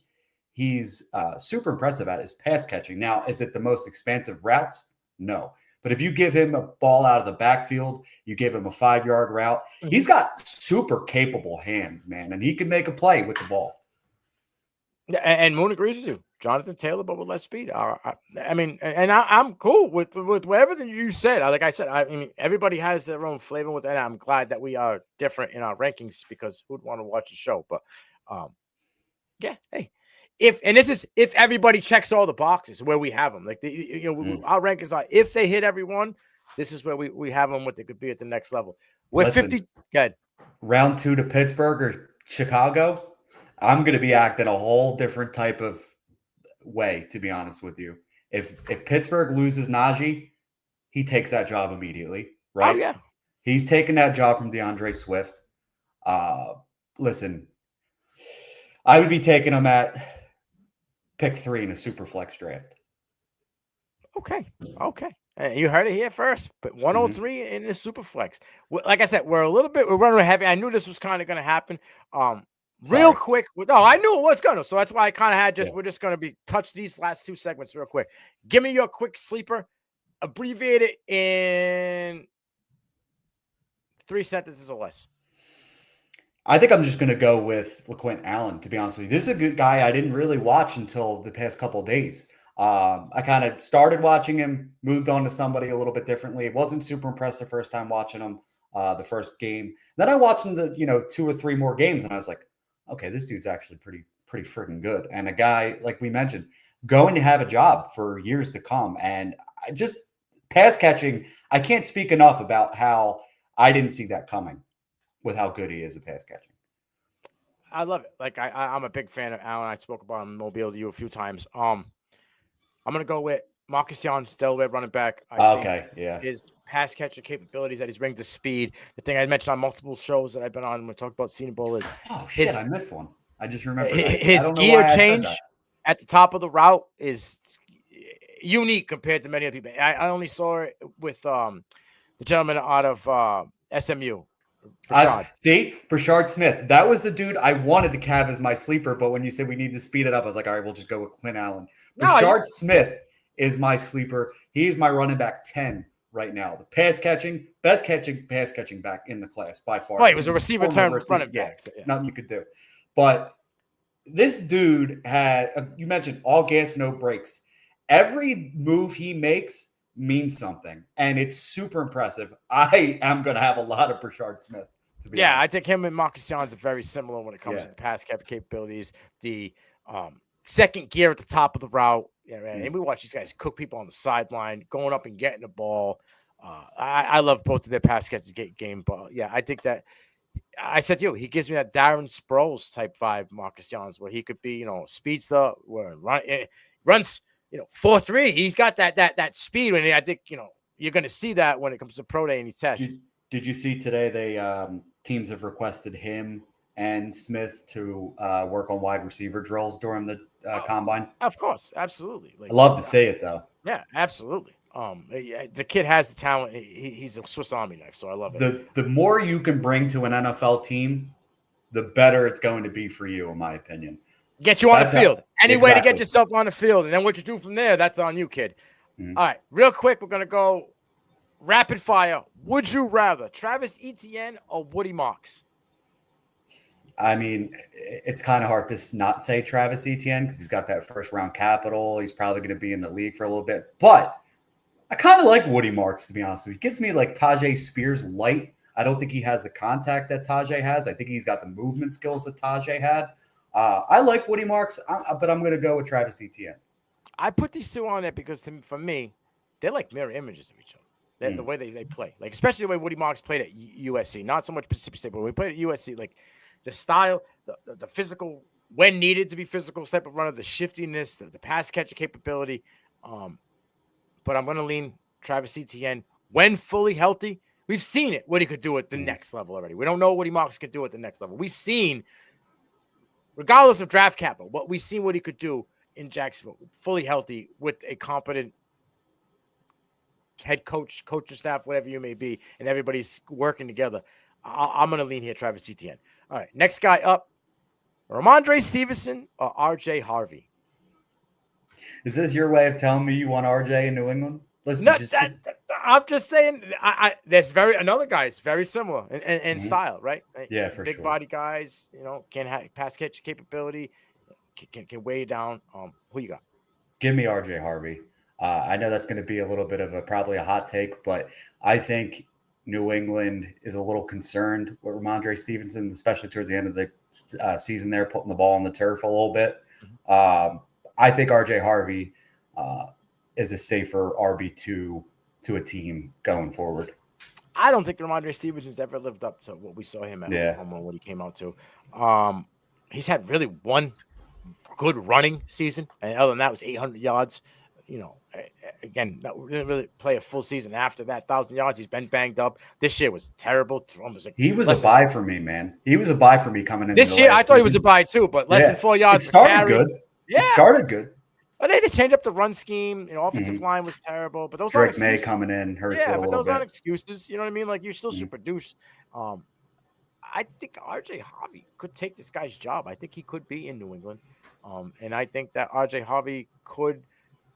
he's super impressive at is pass catching. Now, is it the most expansive routes? No. But if you give him a ball out of the backfield, you give him a 5-yard route, he's got super capable hands, man, and he can make a play with the ball. Yeah, and Moon agrees with you. Jonathan Taylor, but with less speed. I mean, and I'm cool with whatever that you said. Like I said, I mean, everybody has their own flavor with it, and I'm glad that we are different in our rankings, because who'd want to watch the show? But yeah, hey. If everybody checks all the boxes where we have them, like our rankings are, if they hit everyone, this is where we have them, what they could be at the next level. We're 50. Good. Round 2 to Pittsburgh or Chicago, I'm going to be acting a whole different type of way, to be honest with you. If Pittsburgh loses Najee, he takes that job immediately, right? Oh, yeah. He's taking that job from DeAndre Swift. Listen, I would be taking him at pick 3 in a super flex draft. Okay. You heard it here first, but 103 in the super flex. Like I said, we're running heavy. I knew this was kind of going to happen. Real quick. No, I knew it was going to. So that's why I kind of had we're just going to touch these last 2 segments real quick. Give me your quick sleeper. Abbreviate it in 3 sentences or less. I think I'm just going to go with LaQuint Allen, to be honest with you. This is a good guy I didn't really watch until the past couple of days. I kind of started watching him, moved on to somebody a little bit differently. It wasn't super impressive first time watching him the first game. Then I watched him 2 or 3 more games, and I was like, okay, this dude's actually pretty freaking good. And a guy, like we mentioned, going to have a job for years to come. And just pass catching, I can't speak enough about how I didn't see that coming with how good he is at pass catching. I love it. Like I'm a big fan of Allen. I spoke about him in Mobile to you a few times. I'm gonna go with Marcus Young, Delaware running back. His pass catching capabilities, that he's bringing to speed. The thing I mentioned on multiple shows that I've been on when we talk about Senior Bowl is I missed one. I just remembered his gear change at the top of the route is unique compared to many other people. I only saw it with the gentleman out of SMU. Brashard Smith. That was the dude I wanted to have as my sleeper, but when you said we need to speed it up, I was like, all right, we'll just go with Clint Allen. Brashard Smith is my sleeper. He is my running back 10 right now. The best pass catching back in the class by far. Right, it was a receiver turn running back. Yeah, nothing you could do. But this dude had, you mentioned all gas, no brakes. Every move he makes means something, and it's super impressive. I am going to have a lot of Brashard Smith. To be honest. I think him and Marcus Jones are very similar when it comes to the pass capabilities. The second gear at the top of the route. Yeah, man. And we watch these guys cook people on the sideline, going up and getting the ball. I love both of their pass catching game. But yeah, I think that I said to you, he gives me that Darren Sproles type vibe, Marcus Jones, where he could be, speedster, where runs. 4.3. He's got that speed. And I think, you're going to see that when it comes to pro day and he tests. Did you see today they teams have requested him and Smith to work on wide receiver drills during the combine? Of course. Absolutely. I love to say it, though. Yeah, absolutely. The kid has the talent. He's a Swiss Army knife, so I love it. The more you can bring to an NFL team, the better it's going to be for you, in my opinion. Get you on the field. Any way to get yourself on the field. And then what you do from there, that's on you, kid. Mm-hmm. All right, real quick, we're going to go rapid fire. Would you rather Travis Etienne or Woody Marks? I mean, it's kind of hard to not say Travis Etienne because he's got that first-round capital. He's probably going to be in the league for a little bit. But I kind of like Woody Marks, to be honest with you. He gives me like Tajay Spears light. I don't think he has the contact that Tajay has. I think he's got the movement skills that Tajay had. I like Woody Marks, but I'm going to go with Travis Etienne. I put these two on there because, for me, they're like mirror images of each other. The way they play. Like, especially the way Woody Marks played at USC. Not so much Mississippi State, but when we played at USC, like, the style, the physical, when needed to be physical type of runner, the shiftiness, the pass catcher capability. But I'm going to lean Travis Etienne when fully healthy. We've seen it, what he could do at the next level already. We don't know what Marks could do at the next level. We've seen, regardless of draft capital, we've seen what he could do in Jacksonville, fully healthy with a competent head coach, coaching staff, whatever you may be, and everybody's working together. I'm going to lean here, Travis Etienne. All right, next guy up, Ramondre Stevenson or RJ Harvey? Is this your way of telling me you want RJ in New England? Listen, I'm just saying. There's another guy is very similar in style, right? Yeah, for big sure. Big body guys, can have pass catch capability, can weigh you down. Who you got? Give me RJ Harvey. I know that's going to be a little bit of probably a hot take, but I think New England is a little concerned with Ramondre Stevenson, especially towards the end of the season there, putting the ball on the turf a little bit. I think RJ Harvey is a safer RB2 to a team going forward. I don't think Ramondre Stevenson's ever lived up to what we saw him at Oklahoma when he came out to. He's had really one good running season, and other than that was 800 yards. Again, didn't really play a full season after that. 1,000 yards. He's been banged up. This year was terrible. He was a buy for me, man. He was a buy for me coming in. This year, I thought he was a buy too, but less than 4 yards. It started good. Yeah, it started good. I think they changed up the run scheme. Offensive line was terrible, but those Drake May coming in hurts it a little bit. Yeah, but those aren't excuses. You know what I mean? Like, you still should produce. I think RJ Harvey could take this guy's job. I think he could be in New England, and I think that RJ Harvey could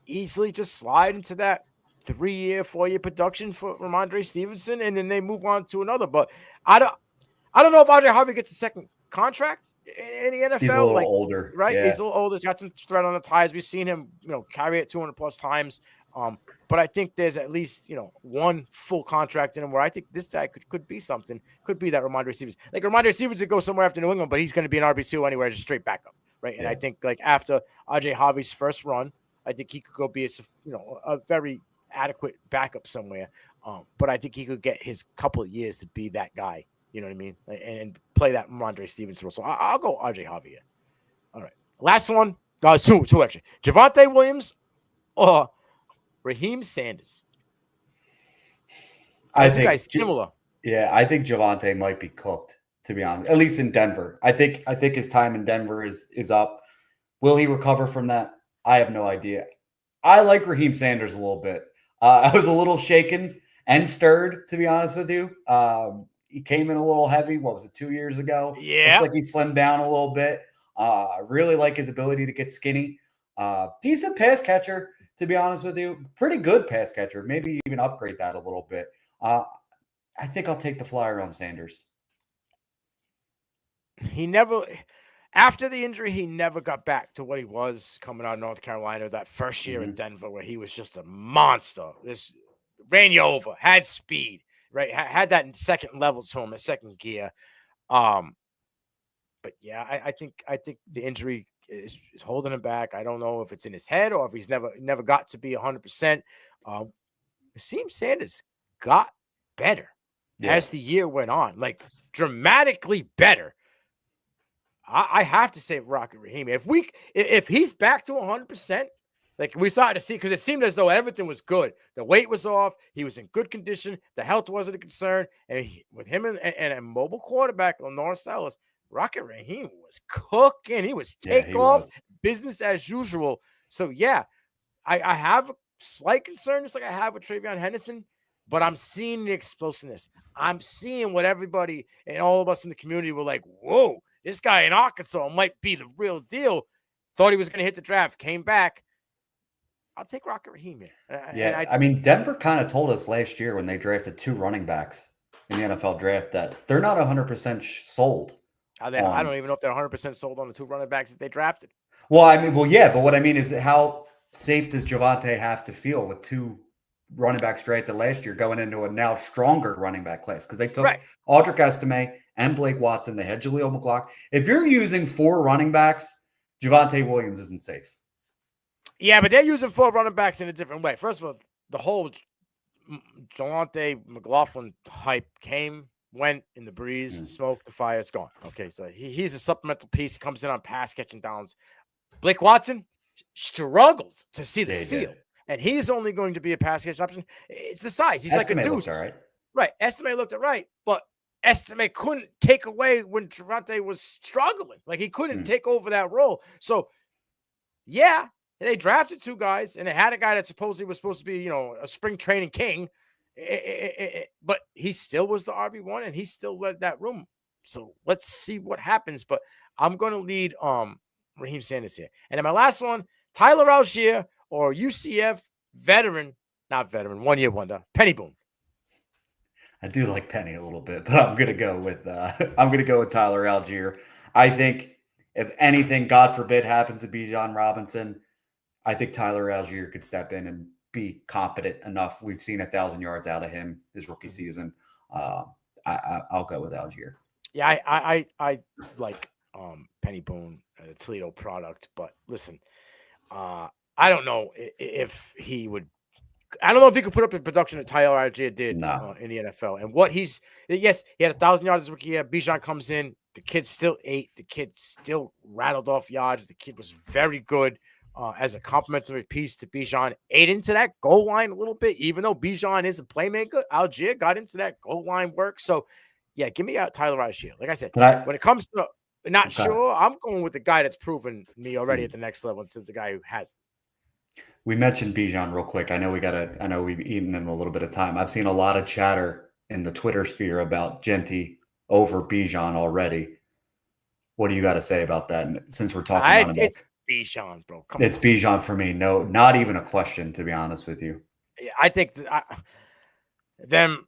easily just slide into that 3-year, 4-year production for Ramondre Stevenson, and then they move on to another. But I don't know if RJ Harvey gets a second contract in the NFL. He's a little older, right? Yeah. He's a little older. He's got some thread on the tires. We've seen him, carry it 200 plus times. But I think there's at least, one full contract in him where I think this guy could be something. Could be that Ramondre Stevenson. Like, Ramondre Stevenson go somewhere after New England, but he's going to be an RB2 anywhere, just straight backup, right? And I think, like, after RJ Harvey's first run, I think he could go be a very adequate backup somewhere. But I think he could get his couple of years to be that guy. You know what I mean? And play that Ramondre Stevenson role. So I'll go RJ Harvey. All right. Last one. Two actually. Javonte Williams or Raheem Sanders? I think guys similar. Yeah, I think Javonte might be cooked, to be honest. At least in Denver. I think his time in Denver is up. Will he recover from that? I have no idea. I like Raheem Sanders a little bit. I was a little shaken and stirred, to be honest with you. He came in a little heavy. What was it, 2 years ago? Yeah. Looks like he slimmed down a little bit. I really like his ability to get skinny. Decent pass catcher, to be honest with you. Pretty good pass catcher. Maybe even upgrade that a little bit. I think I'll take the flyer on Sanders. After the injury, he never got back to what he was coming out of North Carolina that first year in Denver, where he was just a monster. Just ran you over, had speed, right? Had that second level to him, a second gear. But yeah, I think the injury is holding him back. I don't know if it's in his head or if he's never got to be 100%. It seems Sanders got better as the year went on, like dramatically better. I have to say Rocket Raheem. If he's back to 100%, like we started to see, because it seemed as though everything was good. The weight was off. He was in good condition. The health wasn't a concern. And with him and a mobile quarterback on North Ellis, Rocket Raheem was cooking. He was takeoff, business as usual. So, yeah, I have a slight concern, just like I have with TreVeyon Henderson, but I'm seeing the explosiveness. I'm seeing what everybody and all of us in the community were like, whoa, this guy in Arkansas might be the real deal. Thought he was going to hit the draft, came back. I'll take Rocket Raheem here. Yeah, I mean, Denver kind of told us last year when they drafted 2 running backs in the NFL draft that they're not 100% sold. I don't even know if they're 100% sold on the 2 running backs that they drafted. Well, yeah, but what I mean is how safe does Jeanty have to feel with 2 running backs drafted last year going into a now stronger running back class? Because they took Audric Estime and Blake Watson. They had Jaleel McLaughlin. If you're using 4 running backs, Javonte Williams isn't safe. Yeah, but they're using 4 running backs in a different way. First of all, the whole Jaleel McLaughlin hype came, went in the breeze, the smoke, the fire, it's gone. Okay, so he's a supplemental piece. He comes in on pass catching downs. Blake Watson struggled to see the field, and he's only going to be a pass catch option. It's the size. He's like a deuce. Right. Estime looked all right, but Estime couldn't take away when Javonte was struggling. Like, he couldn't take over that role. So, yeah, they drafted 2 guys, and they had a guy that supposedly was supposed to be, a spring training king. But he still was the RB1, and he still led that room. So let's see what happens. But I'm going to lead Raheem Sanders here. And then my last one, Tyler Algier or UCF veteran, not veteran, 1-year wonder, Penny Boone. I do like Penny a little bit, but I'm gonna go with Tyler Algier. I think if anything, God forbid, happens to Bijan Robinson, I think Tyler Algier could step in and be competent enough. We've seen 1,000 yards out of him his rookie season. I'll go with Algier. Yeah, I like Penny Boone, a Toledo product, but listen, I don't know if he would. I don't know if he could put up the production that Tyler Algier did in the NFL. And what he had 1,000 yards this rookie year. Bijan comes in, the kid still ate, the kid still rattled off yards. The kid was very good as a complementary piece to Bijan. Ate into that goal line a little bit, even though Bijan is a playmaker. Algier got into that goal line work. So, yeah, give me out Tyler Algier. Like I said, when it comes to not sure, I'm going with the guy that's proven me already at the next level instead of the guy who hasn't. We mentioned Bijan real quick. I know we've eaten him a little bit of time. I've seen a lot of chatter in the Twitter sphere about Jeanty over Bijan already. What do you got to say about that? And since we're talking about it's Bijan, bro. It's Bijan for me. No, not even a question, to be honest with you. Yeah, I think them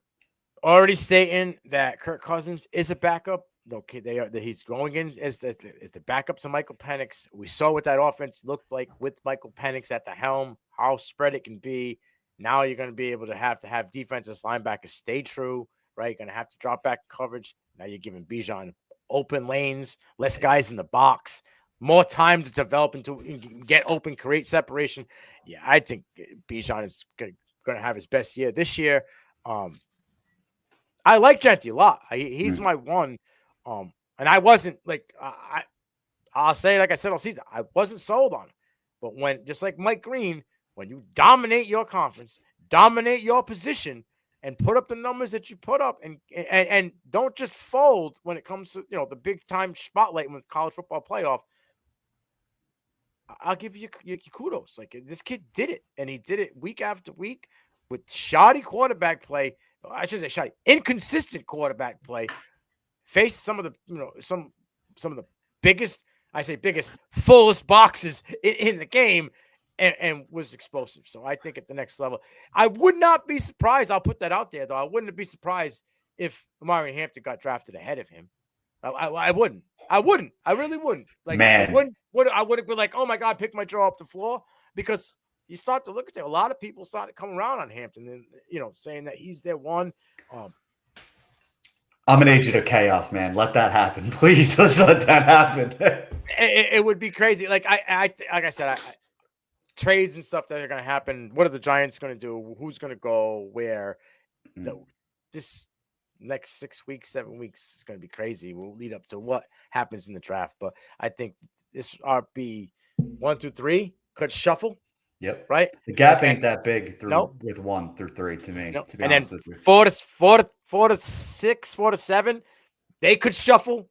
already stating that Kirk Cousins is a backup. Okay, he's going in as the backup to Michael Penix. We saw what that offense looked like with Michael Penix at the helm, how spread it can be. Now you're going to be able to have defenses, linebackers stay true, right? You're going to have to drop back coverage. Now you're giving Bijan open lanes, less guys in the box, more time to develop and to get open, create separation. Yeah, I think Bijan is going to have his best year this year. I like Jeanty a lot. He's my one. And I wasn't like I'll say, like I said all season, I wasn't sold on him. But when, just like Mike Green, when you dominate your conference, dominate your position, and put up the numbers that you put up, and don't just fold when it comes to the big time spotlight with college football playoff, I'll give you kudos. Like, this kid did it, and he did it week after week with shoddy quarterback play. I shouldn't say shoddy, inconsistent quarterback play. Faced some of the some of the biggest, fullest boxes in the game, and was explosive. So I think at the next level, I would not be surprised. I'll put that out there, though. I wouldn't be surprised if Omarion Hampton got drafted ahead of him. I wouldn't. I really wouldn't. Like, man, I wouldn't be like, oh my God, pick my jaw off the floor, because you start to look at it. A lot of people started coming around on Hampton and saying that he's their one. I'm an agent of chaos, man. Let that happen, please. Let's let that happen. It would be crazy. Like I said, trades and stuff that are going to happen. What are the Giants going to do? Who's going to go where? This next 6 weeks, 7 weeks is going to be crazy. We'll lead up to what happens in the draft. But I think this RB 1 through 3 could shuffle. Yep. Right. The gap ain't that big with 1 through 3 to me. Nope. To be and honest then with you. 4 to 6, 4 to 7, they could shuffle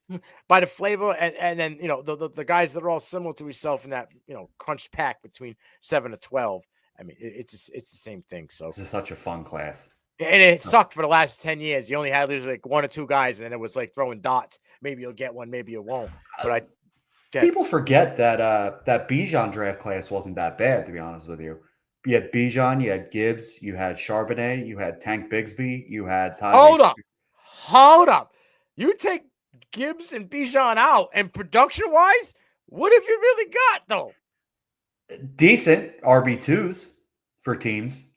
by the flavor, and then the guys that are all similar to yourself in that crunch pack between 7 to 12. I mean, it's the same thing. So this is such a fun class. And it sucked for the last 10 years. You only had like 1 or 2 guys, and then it was like throwing dots. Maybe you'll get one, maybe you won't. But people forget that that Bijan draft class wasn't that bad, to be honest with you. You had Bijan, you had Gibbs, you had Charbonnet, you had Tank Bigsby, you had Todd. Hold up. You take Gibbs and Bijan out, and production-wise, what have you really got, though? Decent RB2s for teams.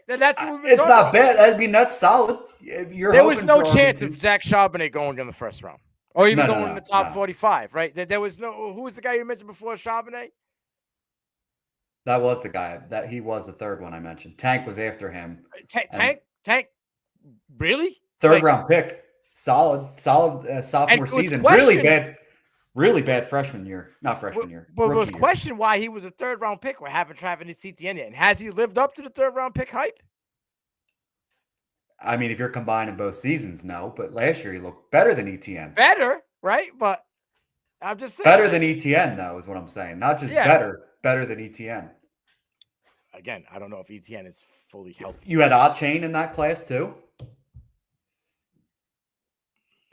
That's it's not bad. I mean, that's solid. There was no chance of Zach Charbonnet going in the first round, or even going in the top 45, right? There was no. Who was the guy you mentioned before Charbonnet? That was the guy. That he was the third one I mentioned. Tank was after him. Tank, really? Third round pick. Solid sophomore season. Really bad freshman year. Not freshman year. But it was questioned why he was a third round pick. We haven't Travis Etienne yet. And has he lived up to the third round pick hype? I mean, if you're combining both seasons, no. But last year he looked better than Etienne. Better, right? But I'm just saying. Better than Etienne, though, is what I'm saying. Not just better than Etienne. Again, I don't know if Etienne is fully healthy. You had Chain in that class too?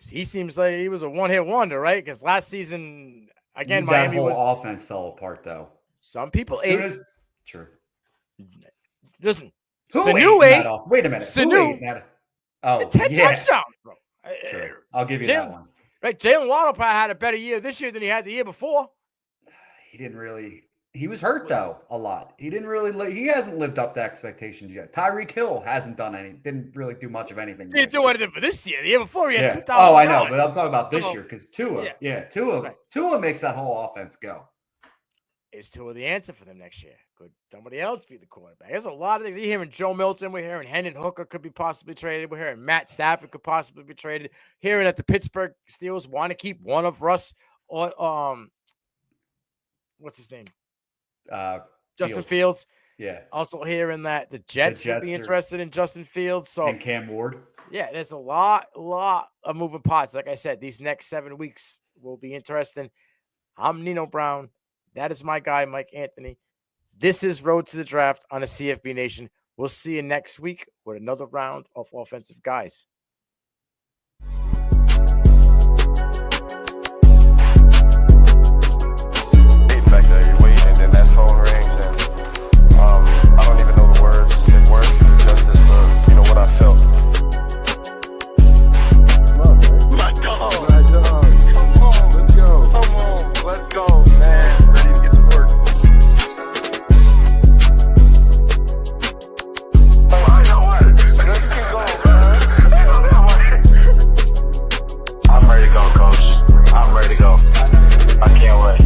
He seems like he was a one-hit wonder, right? Because last season, again, that whole offense fell apart, though. Some people True. Listen, Who ate that off? Wait a minute. Who ate that? Oh, 10 touchdowns, bro. True. I'll give you that one. Right, Jalen Waddle probably had a better year this year than he had the year before. He didn't really. He was hurt though a lot. He didn't really. He hasn't lived up to expectations yet. Tyreek Hill hasn't done anything. Didn't really do much of anything. He didn't do anything for this year. The year before he had 2,000. Oh, I know, but I'm talking about this year because Tua. Tua makes that whole offense go. Is Tua the answer for them next year? Could somebody else be the quarterback? There's a lot of things. You're hearing Joe Milton. We're hearing Hendon Hooker could be possibly traded. We're hearing Matt Stafford could possibly be traded. Hearing that the Pittsburgh Steelers want to keep one of Russ or what's his name? Justin Fields. Yeah. Also hearing that the Jets would be interested in Justin Fields. So and Cam Ward. Yeah, there's a lot of moving parts. Like I said, these next 7 weeks will be interesting. I'm Nino Brown. That is my guy, Mike Anthony. This is Road to the Draft on a CFB Nation. We'll see you next week with another round of offensive guys. That phone rings and I don't even know the words. It words justice for what I felt. My dog. Come on, let's go. Come on, let's go, man. Ready to get to work. You know what? Let's keep going, man. I'm ready to go, coach. I'm ready to go. I can't wait.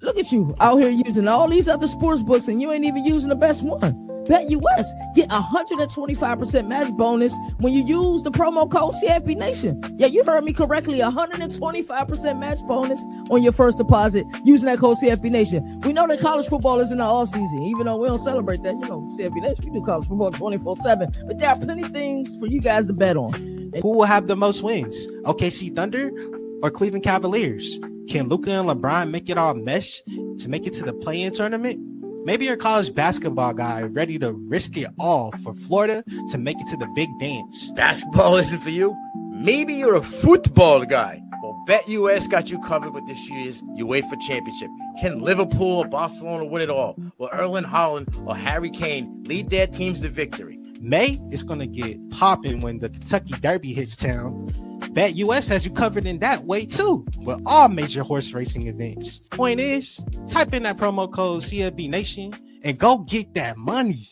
Look at you out here using all these other sports books and you ain't even using the best one. BetUS. Get 125% match bonus when you use the promo code CFB Nation. Yeah, you heard me correctly. 125% match bonus on your first deposit using that code CFB Nation. We know that college football is in the off season, even though we don't celebrate that. CFB Nation, we do college football 24/7. But there are plenty of things for you guys to bet on. Who will have the most wins? OKC Thunder or Cleveland Cavaliers? Can Luka and LeBron make it all mesh to make it to the play-in tournament? Maybe you're a college basketball guy ready to risk it all for Florida to make it to the big dance. Basketball isn't for you? Maybe you're a football guy. Well, BetUS got you covered with this year's UEFA Championship. Can Liverpool or Barcelona win it all? Will Erling Haaland or Harry Kane lead their teams to victory? May is going to get popping when the Kentucky Derby hits town. BetUS has you covered in that way too, with all major horse racing events. Point is, type in that promo code CFB Nation and go get that money.